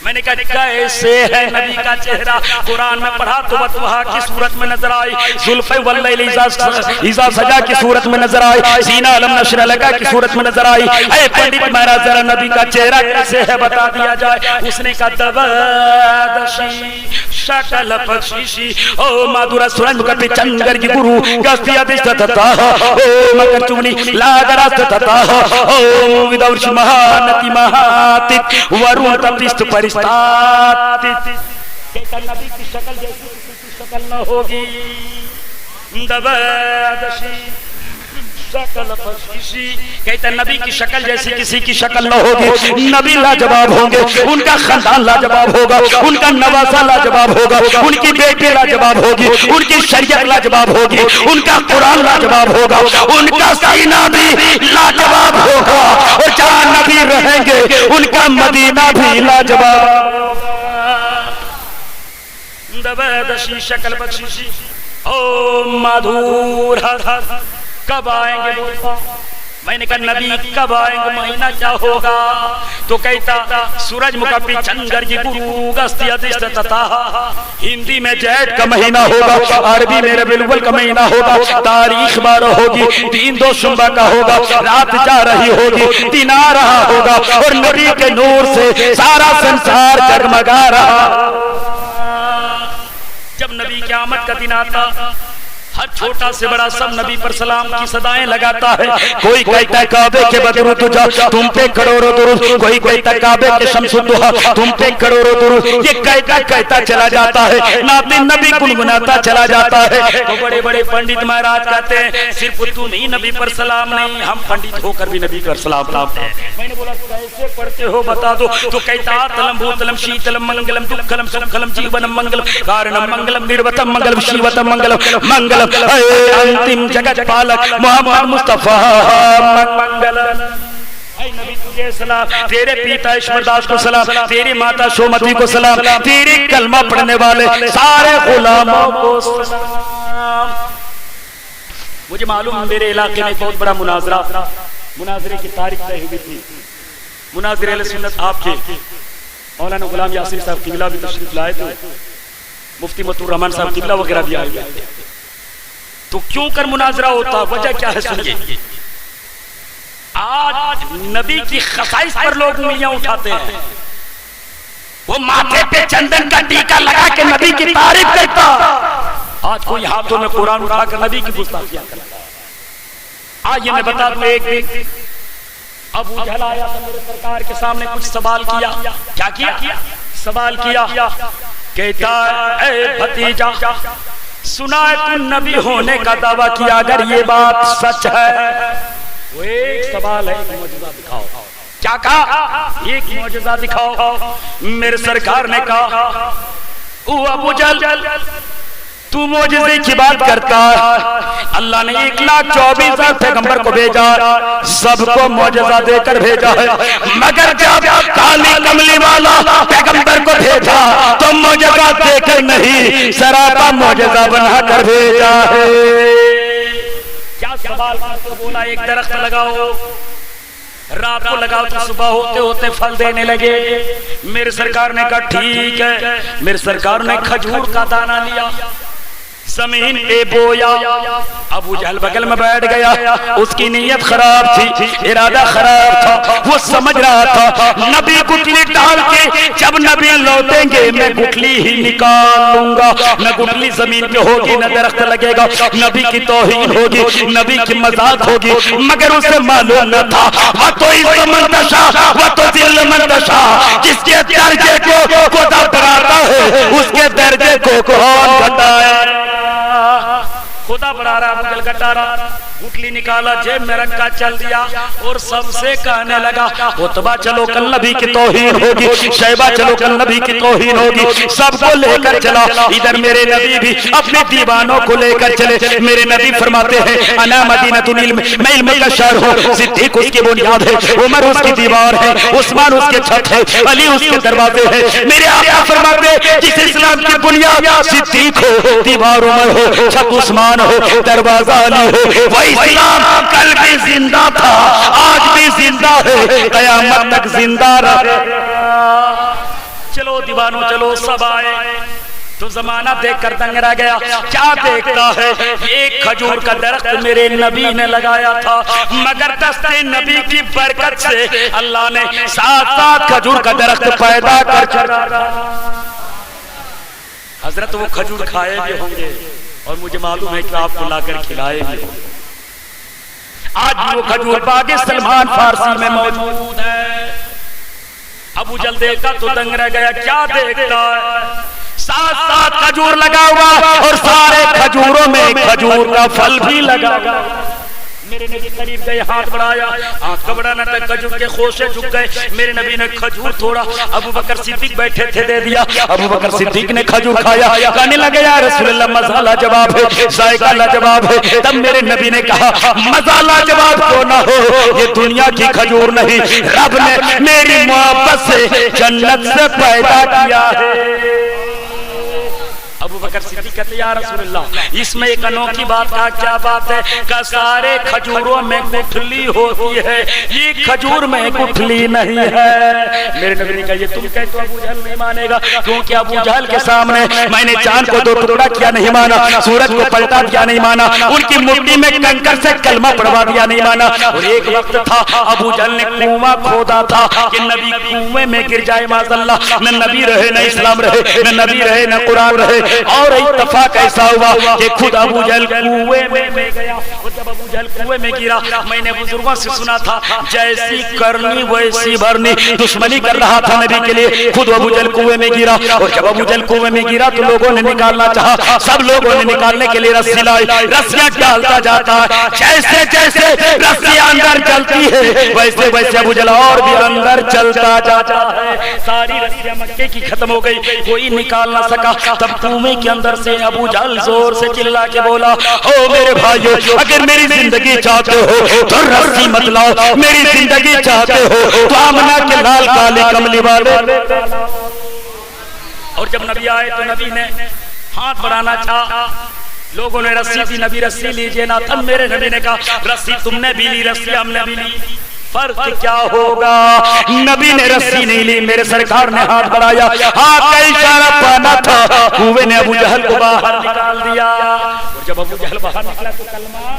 میں نے کہا کیسے ہے نبی کا چہرہ؟ قرآن میں پڑھا تو وَطْوَحَا کی صورت میں نظر آئی, زُلْفِ وَاللَّيْلِ اِذَا سَجَا کی صورت میں نظر آئی, سینہ علم نشر لگا کی صورت میں نظر آئی. اے پنڈت مہاراج ذرا نبی کا چہرہ کیسے ہے بتا دیا جائے. اس نے کہا دوادشی شکل پکشیشی او مادورا سورنج کا پچنگر کی گرو گستیا دشت تتا او مگر چونی لاغراست تتا او ودورش مہانتی مہاتت ورون تپریست پرستات. کہتا نبی کی شکل جیسی کسی کی شکل نہ ہوگی. دوادشی شکل پشیشی, کہتا نبی کی شکل جیسی کسی کی شکل نہ ہوگی. نبی لاجواب ہوں گے, ان کا خاندان لاجواب ہوگا, ان کا نواسہ لاجواب ہوگا, ان کی بیٹی لاجواب ہوگی, ان کی شریعت لاجواب ہوگی, ان کا قرآن لاجواب ہوگا, ان کا سینہ بھی لاجواب ہوگا, اور جہاں نبی رہیں گے ان کا مدینہ بھی لاجواب ہوگا. دوادشی شکل پشیشی او مادھور کب آئیں گے بولتا. میں نے کہا نبی کب آئیں گے, مہینہ کیا ہوگا؟ تو کہتا سورج مکا پچنگر کی گرو گستی ادشت تتا, ہندی میں جیٹ کا مہینہ ہوگا, عربی میں ربیع الاول کا مہینہ ہوگا, تاریخ 12 ہوگی, 3 دو شنبہ کا ہوگا, رات جا رہی ہوگی, دن آ رہا ہوگا, اور نبی کے نور سے سارا سنسار جگمگا رہا. جب نبی کی آمد کا دن آتا ہر چھوٹا سے بڑا سب نبی پر سلام کی صدائیں لگاتا ہے. کوئی کہتا ہے کعبے کے بدرود تجھا تم پہ کروڑوں درود, کوئی کہتا ہے کعبے کے شمس الضحیٰ تم پہ کروڑوں درود. یہ کہتا چلا جاتا ہے, نعت نبی گنگناتا چلا جاتا ہے. تو بڑے بڑے پنڈت مہاراج کہتے ہیں صرف تو نہیں نبی پر سلام نہیں, ہم پنڈت ہو کر بھی نبی پر سلام لاتے ہیں. میں نے بولا کیسے پڑھتے ہو بتا دو. تو کہتا تلم بھوتلم شیتلم منگلم دکھلم سکھلم جیونم منگلم کارنم منگلم نروتم منگلم شیوتم منگلم منگلم اے انتم جگت پالک محمد مصطفیٰ منگلم. اے نبی تجھے سلام, تیرے پیتا ایشور داس کو سلام, تیری ماتا شومتی کو سلام, تیری کلمہ پڑھنے والے سارے غلاموں کو سلام. مجھے معلوم میرے علاقے میں بہت بڑا مناظرے کی تاریخ طے ہوئی تھی. مناظر اہل سنت آپ کے مولانا غلام یاسر صاحب قبلہ بھی تشریف لائے تھے, مفتی مطور رحمان صاحب قبلہ وغیرہ بھی آئے تھے. تو کیوں کر مناظرہ ہوتا, وجہ کیا ہے سنیے. آج نبی کی خصائص پر لوگ انگلیاں اٹھاتے ہیں. وہ ماتھے پہ چندن کا ٹیکا لگا کے نبی کی تعریف کرتا, آج کوئی ہاتھوں میں قرآن اٹھا کر نبی کی گستاخیاں کرتا. آئیے میں بتا دوں, ایک دن ابو جہل آیا تھا میرے سرکار کے سامنے, کچھ سوال کیا. کیا کیا سوال کیا, کہتا اے بھتیجا سنا ہے تو نبی ہونے کا دعویٰ کیا, اگر یہ بات سچ ہے وہ ایک سوال ہے, ایک معجزہ دکھاؤ. کیا کہا, ایک معجزہ دکھاؤ. میرے سرکار نے کہا او ابو جہل تو معجزے کی بات کرتا ہے, اللہ نے 1,24,000 پیغمبر کو بھیجا, سب کو معجزہ دے کر بھیجا ہے, مگر جب کالی کملی والا پیغمبر کو بھیجا تو معجزہ دے کر نہیں, سراپا معجزہ بنا کر بھیجا ہے. کیا سوال کرتے بولا ایک درخت لگاؤ, رات کو لگاؤ تو صبح ہوتے ہوتے پھل دینے لگے. میرے سرکار نے کہا ٹھیک ہے. میرے سرکار نے کھجور کا دانہ لیا, زمین پہ بویا. ابو جہل بغل میں بیٹھ گیا, اس کی نیت خراب تھی, ارادہ خراب تھا. وہ سمجھ رہا تھا نبی گٹلی ڈال کے جب نبی لوٹیں گے میں گٹلی ہی نکال لوں گا, نہ گٹلی زمین پہ ہوگی نہ درخت لگے گا, نبی کی توہین ہوگی, نبی کی مذاق ہوگی. مگر اسے معلوم نہ تھا وَتُعِزُّ مَن تَشَاءُ وَتُذِلُّ مَن تَشَاءُ, جس کے درجے کو خدا بڑھاتا ہے اس کے درجے کو کون گھٹائے. خدا بڑھا رہا, ابو جہل گھٹا رہا. گٹلی نکالا, جیب میں رکھا, چل دیا اور سب سے کہنے لگا عتبہ چلو کل نبی کی توہین ہوگی, شیبہ چلو کل نبی کی توہین ہوگی. سب کو لے کر چلا. ادھر میرے نبی بھی اپنے دیوانوں کو لے کر چلے. میرے نبی فرماتے ہیں انا مدینۃ العلم, میں علم کا شہر ہوں. صدیق اس کی بنیاد ہے, عمر اس کی دیوار ہے, عثمان اس کے چھت ہے, علی اس کے دروازے ہیں. میرے آقا فرماتے جس اسلام کی بنیاد صدیق ہو, دیوار عمر ہو, چھت عثمان ہو, دروازہ علی ہو, وہ اسلام کل بھی زندہ تھا, آج بھی زندہ ہے, قیامت تک زندہ رہے. چلو دیوانوں چلو, سب آئے تو زمانہ دیکھ کر دنگ رہ گیا. کیا دیکھتا ہے, ایک کھجور کا درخت میرے نبی نے لگایا تھا, مگر دست نبی کی برکت سے اللہ نے 7 کھجور کا درخت پیدا کر چلا. حضرت وہ کھجور کھائے بھی ہوں گے اور مجھے معلوم ہے کہ آپ کو لا کر کھلائے بھی ہوں گے. آج وہ کھجور باغ سلمان فارسی میں موجود ہے. ابو جہل دیکھا تو دنگ رہ گیا. کیا دیکھتا ہے, 7 کھجور لگا ہوا اور سارے کھجوروں میں کھجور کا پھل بھی لگا ہوا. میرے نبی قریب گئے, ہاتھ بڑھایا, ہاتھ کا بڑھانا تھا, کھجور کے خوشے جھک گئے. میرے نبی نے کھجور تھوڑا, ابو بکر صدیق بیٹھے تھے, دے دیا. ابو بکر صدیق نے کھجور کھایا, کہنے لگے یا رسول اللہ مزہ لاجواب ہے, ذائقہ لاجواب ہے. تب میرے نبی نے کہا مزہ لاجواب کیوں نہ ہو, یہ دنیا کی کھجور نہیں, رب نے میری محبت سے جنت سے پیدا کیا ہے. ابو بکر صدیق کہتے یا رسول اللہ اس میں ایک انوکھی بات کا, کیا بات ہے, کہ سارے کھجوروں میں گٹھلی ہوتی ہے, یہ کھجور میں گٹھلی نہیں ہے. میرے نبی نے کہا یہ تم کہتے تو ابو جہل نہیں مانے گا, کیونکہ ابو جہل کے سامنے میں نے چاند کو 2 ٹکڑا کیا نہیں مانا, سورج کو پلٹا دیا نہیں مانا, ان کی مٹی میں کنکر سے کلمہ پڑھوا دیا نہیں مانا. اور ایک وقت تھا ابو جہل نے کنواں کھودا تھا کہ نبی کنویں میں گر جائے معاذ اللہ, نہ نبی رہے نہ اسلام رہے, نہ نبی رہے نہ قرآن رہے. اور اتفاق ایسا ہوا کہ خود ابو جہل کنویں میں گیا، اور جب ابو جہل کنویں میں گرا، میں نے بزرگوں سے سنا تھا جیسی کرنی ویسی بھرنی، دشمنی کر رہا تھا نبی کے لیے، خود ابو جہل کنویں میں گرا، اور جب ابو جہل کنویں میں گرا تو لوگوں نے نکالنا چاہا، سب لوگوں نے نکالنے کے لیے رسی لائی، رسیاں ڈالتا جاتا ہے، جیسے جیسے رسیاں اندر چلتی ہے ویسے ویسے ابو جہل اور بھی اندر چلتا جاتا ہے، ساری رسیاں مکے کی ختم ہو گئی، کوئی نکال نہ سکا، تب کنویں کے اندر سے ابو جہل زور سے چلا کے بولا، او میرے بھائیو، اگر میری زندگی چاہتے ہو تو رسی مت لاؤ، میری زندگی چاہتے ہو تو آمنہ کے لال کالی کملی والے۔ اور جب نبی آئے تو نبی نے ہاتھ بڑھانا چاہا، لوگوں نے رسی دی، نبی رسی لیجئے نا، تب میرے نبی نے کہا رسی تم نے بھی لی، رسی ہم نے بھی لی، فرق کیا ہوگا؟ نبی نے رسی نہیں لی، میرے سرکار نے ہاتھ بڑھایا، ہاتھ کا اشارہ پانا تھا، کنویں نے ابو جہل کو باہر نکال دیا، اور جب ابو جہل باہر نکلا تو کلمہ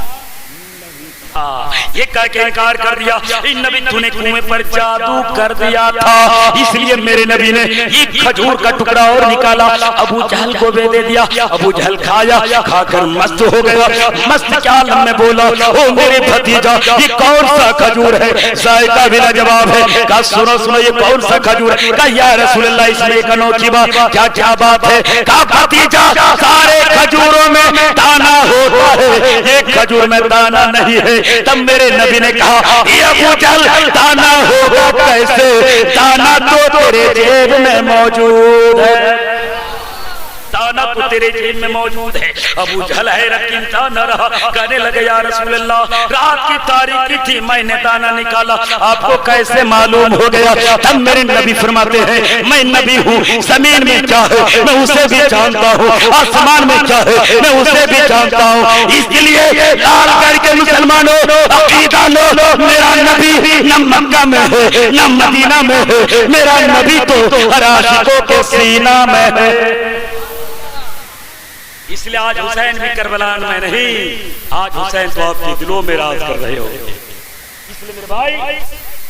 یہ کہہ کے انکار کر دیا، ان نبی تو نے کنویں پر جادو کر دیا تھا، اس لیے میرے نبی نے ایک کھجور کا ٹکڑا اور نکالا، ابو جہل کو دے دیا، ابو جہل کھایا، کھا کر مست ہو گیا، مست کیا عالم میں بولا، او میرے بھتیجا یہ کون سا کھجور ہے؟ ذائقہ بھی لاجواب ہے، کہا سنو سنو یہ کون سا کھجور ہے؟ کہا یا رسول اللہ اس میں ایک انوکھی بات، کیا کیا بات ہے؟ کہا بھتیجا سارے کھجوروں میں دانا ہوتا ہے، ایک کھجور میں دانا نہیں ہے، تب میرے نبی نے کہا یہ ابو جہل دانا ہوگا کیسے؟ دانا تو تیرے جیب میں موجود ہے، دانا تو تیرے جیب میں موجود ہے۔ ابو جہل حیرت انتہا رہا، کہنے لگے یا رسول اللہ رات کی تاریکی تھی، میں نے دانا نکالا، آپ کو کیسے معلوم ہو گیا؟ تب میرے نبی فرماتے ہیں میں نبی ہوں، زمین میں کیا ہے میں اسے بھی جانتا ہوں، آسمان میں کیا ہے میں اسے بھی جانتا ہوں، اس لیے لال گڑھ کے مسلمانوں عقیدہ لو، میرا نبی نہ مکہ میں ہے نہ مدینہ میں ہے، میرا نبی تو ہر عاشقوں کے سینہ میں ہے۔ اس لیے آج حسین بھی کربلا میں نہیں، آج حسین تو آپ کے دلوں میں راز کر رہے ہو، اس لیے میرے بھائی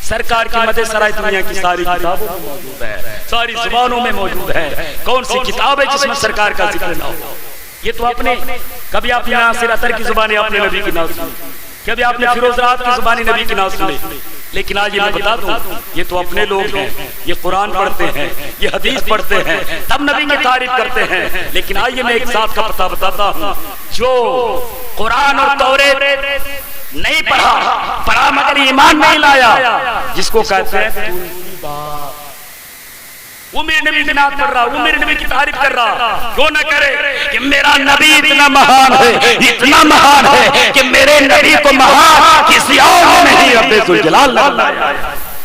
سرکار کی مدح سرائے دنیا کی ساری کتابوں میں موجود ہے، ساری زبانوں میں موجود ہے، کون سی کتاب ہے جس میں سرکار کا ذکر نہ ہو؟ یہ تو آپ نے کبھی آپ نے ناصر عطر کی زبانی اپنے نبی کی ناز سنی، کبھی آپ نے فیروز رات کی زبانی نبی کی ناز سنی، لیکن آج یہ میں بتا دوں یہ تو اپنے لوگ ہیں، یہ قرآن پڑھتے ہیں، یہ حدیث پڑھتے ہیں، تب نبی کی تعریف کرتے ہیں، لیکن آئیے میں ایک ذات کا پتہ بتاتا ہوں جو قرآن اور توریت نہیں پڑھا مگر ایمان نہیں لایا، جس کو کہتے ہیں تلسی بات، وہ میرے نبی کی نعت پڑھ رہا، وہ میرے نبی کی تعریف کر رہا، کیوں نہ کرے کہ میرا نبی اتنا مہان ہے، اتنا مہان ہے کہ میرے نبی کو مہان کسی اور نے نہیں رب ذوالجلال بنایا،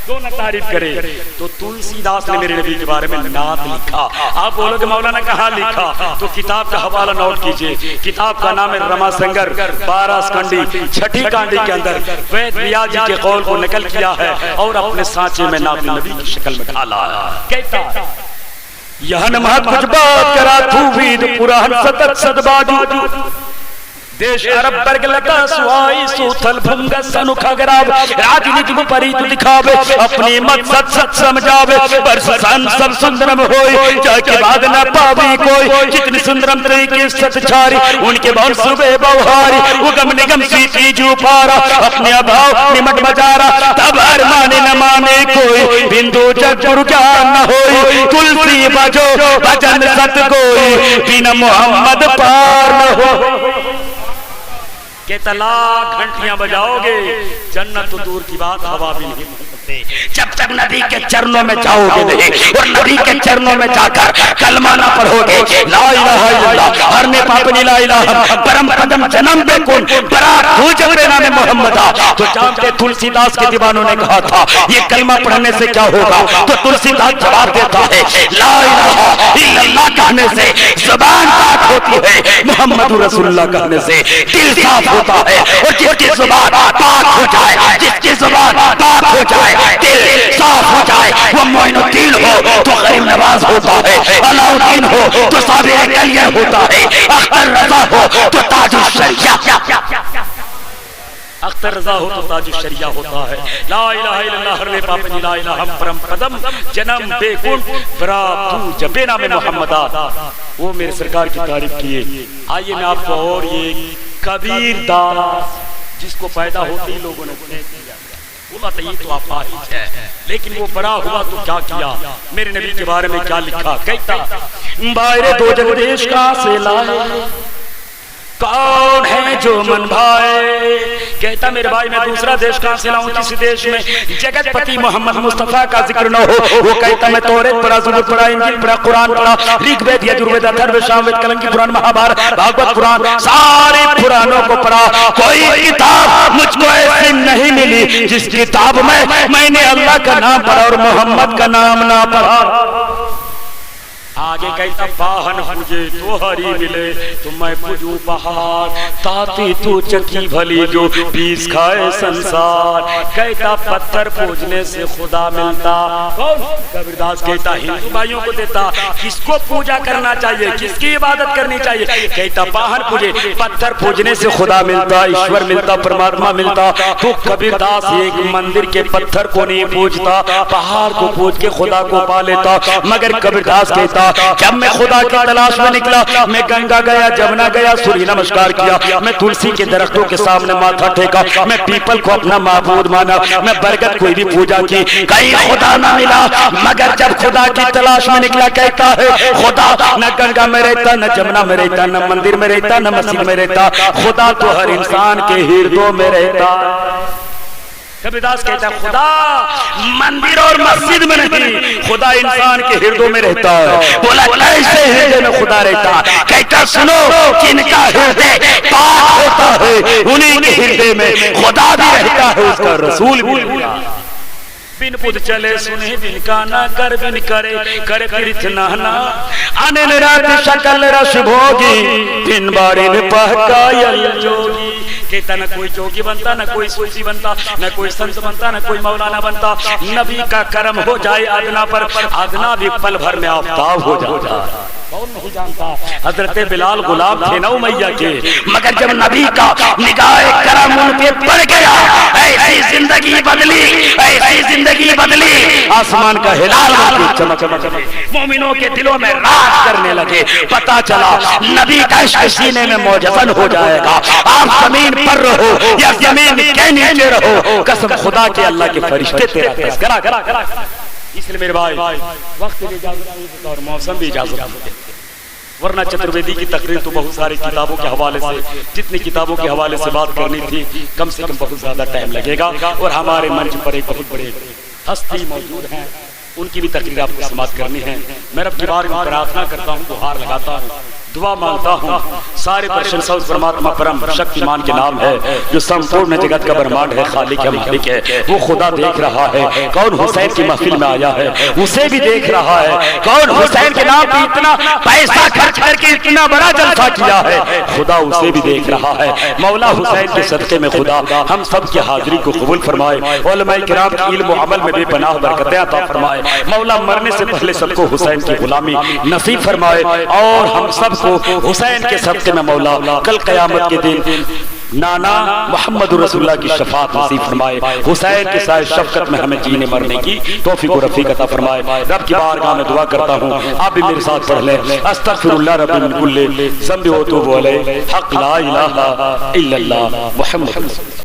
کیوں نہ تعریف کرے؟ تو تلسی داس نے میرے نبی کے بارے میں نعت لکھا، آپ بولو کہ مولانا کہاں لکھا؟ تو کتاب کا حوالہ نوٹ کیجئے، کتاب کا نام ہے رما سنگر 12 سکنڈی 6 کانڈی کے اندر وید ویاد جی کے قول کو نقل کیا ہے اور اپنے سانچے میں نام نبی کی شکل میں ڈالا ہے، کہتا ہے یہاں نمہت کچھ بات کرا تو وید پران ستت صد باجو دیش عرب برگ لگا سوائی سوتھل بھنگا سنکھا گراب راج نجم پریت دکھاوے اپنی مقصد ست سمجھاوے برس سن سب سندرم ہوئی جا کے بعد نہ پاوی کوئی جتنی سندرم طریقے ست چھاری ان کے بہن صبح بوہاری اگم نگم سیتی جو پارا اپنے ابھاؤ نمٹ بجارا تب ارمانے نہ مانے کوئی بندو جگ پرجان نہ ہوئی تلسی بجو بجن ست کوئی بین محمد پار نہ ہوئی کہتا لاکھ گھنٹیاں بجاؤ گے جنت تو دور کی بات ہوا بھی نہیں مانتے جب تک نبی کے چرنوں میں جاؤ گے نہیں اور نبی کے چرنوں میں جا کر کلمہ نہ پڑھو گے لا الہ الا اللہ ہر نے پاپنی لا الہ پرم قدم جنم بے کن برات ہو جب نام محمد تو جانتے تلسی داس کے دیوانوں نے کہا تھا یہ کلمہ پڑھنے سے کیا ہوگا تو تلسی داس جواب دیتا ہے لا الہ الا اللہ کہنے سے زبان پاک ہوتی ہے محمد رسول اللہ کہنے سے دل صاف ہوتا ہے اور جس کی زبان پاک ہو جائے جس کی زبان پاک ہو جائے دل صاف ہو جائے وہ معین الدین ہو تو غریب نواز ہوتا ہے علاء الدین ہو تو صابر کلیہ ہوتا ہے اختر رضا ہو تو تاج الشریعہ اختر رضا ہو تو تاج الشریعہ ہوتا ہے. لا الہ الا اللہ ہر پاپنی لا الہ ہم پرم قدم جنم بے کن برا تو جبے نام محمدہ. وہ میرے سرکار کی تعریف کیے. آئیے میں آپ کو اور یہ کبیر داس جس کو پیدا ہوتے ہی لوگوں نے پھینک دیا. وہ بات یہ تو اپاہج ہے لیکن وہ بڑا ہوا تو کیا کیا. میرے نبی کے بارے میں کیا لکھا؟ کہتا باہر دو جگ دیش کا سے لائے کون ہے جو من بھائے. کہتا میرے بھائی میں دوسرا دیش کہاں سے لاؤں کسی دیش میں جگت پتی محمد مصطفیٰ کا ذکر نہ ہو. وہ کہتا میں توریت پڑھا، زبور پڑھا، انجیل پڑھا، قرآن پڑھا، ریگ وید یجروید اتھروید ساموید کلنگی پران مہابھارت بھاگوت پران سارے پرانوں کو پڑھا. کوئی کتاب مجھ کو ایسی نہیں ملی جس کتاب میں نے اللہ کا نام پڑھا اور محمد کا نام نہ پڑھا. آگے کہتا باہن مجھے تو ہری ملے تو میں پوجوں پہاڑ تاتی تو چکی بھلی جو پیس کھائے سنسار. کہتا پتھر پوجنے سے خدا ملتا. کبیر داس کہتا ہندو بھائیوں کو دیتا کس کو پوجا کرنا چاہیے، کس کی عبادت کرنی چاہیے. کہتا باہن پوجے پتھر پوجنے سے خدا ملتا، ایشور ملتا، پرماتما ملتا. تو کبیر داس ایک مندر کے پتھر کو نہیں پوجتا، پہاڑ کو پوج کے خدا کو پا لیتا. مگر کبیر داس کہتا جب میں خدا کی تلاش میں نکلا میں گنگا گیا، جمنا گیا، سوریہ نمسکار کیا، میں تلسی کے درختوں کے سامنے ماتھا ٹھیکا، میں پیپل کو اپنا معبود مانا، میں برگد کوئی بھی پوجا کی، کہیں خدا نہ ملا. مگر جب خدا کی تلاش میں نکلا کہتا ہے خدا نہ گنگا میں رہتا، نہ جمنا میں رہتا، نہ مندر میں رہتا، نہ مسجد میں رہتا. خدا تو ہر انسان کے ہردوں میں رہتا. کبیر داس کہتا ہے خدا مندر اور مسجد میں نہیں، خدا انسان کے ہردوں میں رہتا ہے. بولا کیسے ہردے میں خدا رہتا؟ کہتا سنو جن کا ہردے پاک ہوتا ہے انہی کے ہردے میں خدا بھی رہتا ہے، اس کا رسول بھی رہتا ہے. بن پود چلے سنے بن کا نہ کر بن کرے کرے پرت نہنا انن رات شکل رش بھوگی بن بارن پہکایل جوگی. کہتا نہ کوئی جوگی بنتا، نہ کوئی صوفی بنتا، نہ کوئی سنت بنتا، نہ کوئی مولانا بنتا. نبی کا کرم ہو جائے ادنا پر، ادنا بھی پل بھر میں آفتاب ہو جاتا. کون نہیں جانتا حضرت بلال غلام تھے نا امیہ کے، مگر جب نبی کا نگاہ کرم ان پہ پڑ گیا ایسی زندگی بدلی، ایسی زندگی بدلی. آسمان کا ہلال چمک مومنوں کے دلوں میں راج کرنے لگے. پتا چلا نبی کا عشق سینے میں موجزن ہو جائے گا. آپ زمین پر رہو یا زمین کے نیچے رہو، قسم خدا کے اللہ کے فرشتے تیرا تذکرہ کرا. اس لیے میرے بھائی وقت بھی اجازت اور موسم بھی اجازت دیتے، ورنہ چترویدی کی تقریر تو بہت ساری کتابوں کے حوالے سے، جتنی کتابوں کے حوالے سے بات کرنی تھی کم سے کم بہت زیادہ ٹائم لگے گا. اور ہمارے منچ پر ایک بہت بڑے ہستی موجود ہیں، ان کی بھی تقریر آپ کو سماعت کرنی ہے. میں رب کی بارگاہ میں پرارتھنا کرتا ہوں، گہار لگاتا ہوں، دعا مانگتا ہوں. سارے پرشنسا اس پرماتما پرم شکتیمان کے نام ہے جو سمپورن جگت کا برہمانڈ ہے، خالق ہے، مالک ہے. وہ خدا دیکھ رہا ہے کون حسین کی محفل میں آیا ہے، اسے بھی دیکھ رہا ہے کون حسین کے نام پہ اتنا پیسہ خرچ کر کے اتنا بڑا جلسہ کیا ہے، خدا اسے بھی دیکھ رہا ہے. مولا حسین کے صدقے میں خدا ہم سب کی حاضری کو قبول فرمائے. علماء کرام کی علم و عمل میں بے پناہ برکتیں عطا فرمائے. مولا مرنے سے پہلے سب کو حسین کی غلامی نصیب فرمائے. اور ہم سب کو حسین کے صدقے میں مولا کل قیامت کے دن نانا محمد رسول اللہ کی شفاعت نصیب فرمائے. حسین کے سائے شفقت میں ہمیں جینے مرنے کی توفیق و رفیق عطا فرمائے. رب کی بارگاہ میں دعا کرتا ہوں، آپ بھی میرے ساتھ پڑھ لیں. استغفر اللہ رب من کل ذنب و اتوب الیہ، حق لا الہ الا اللہ محمد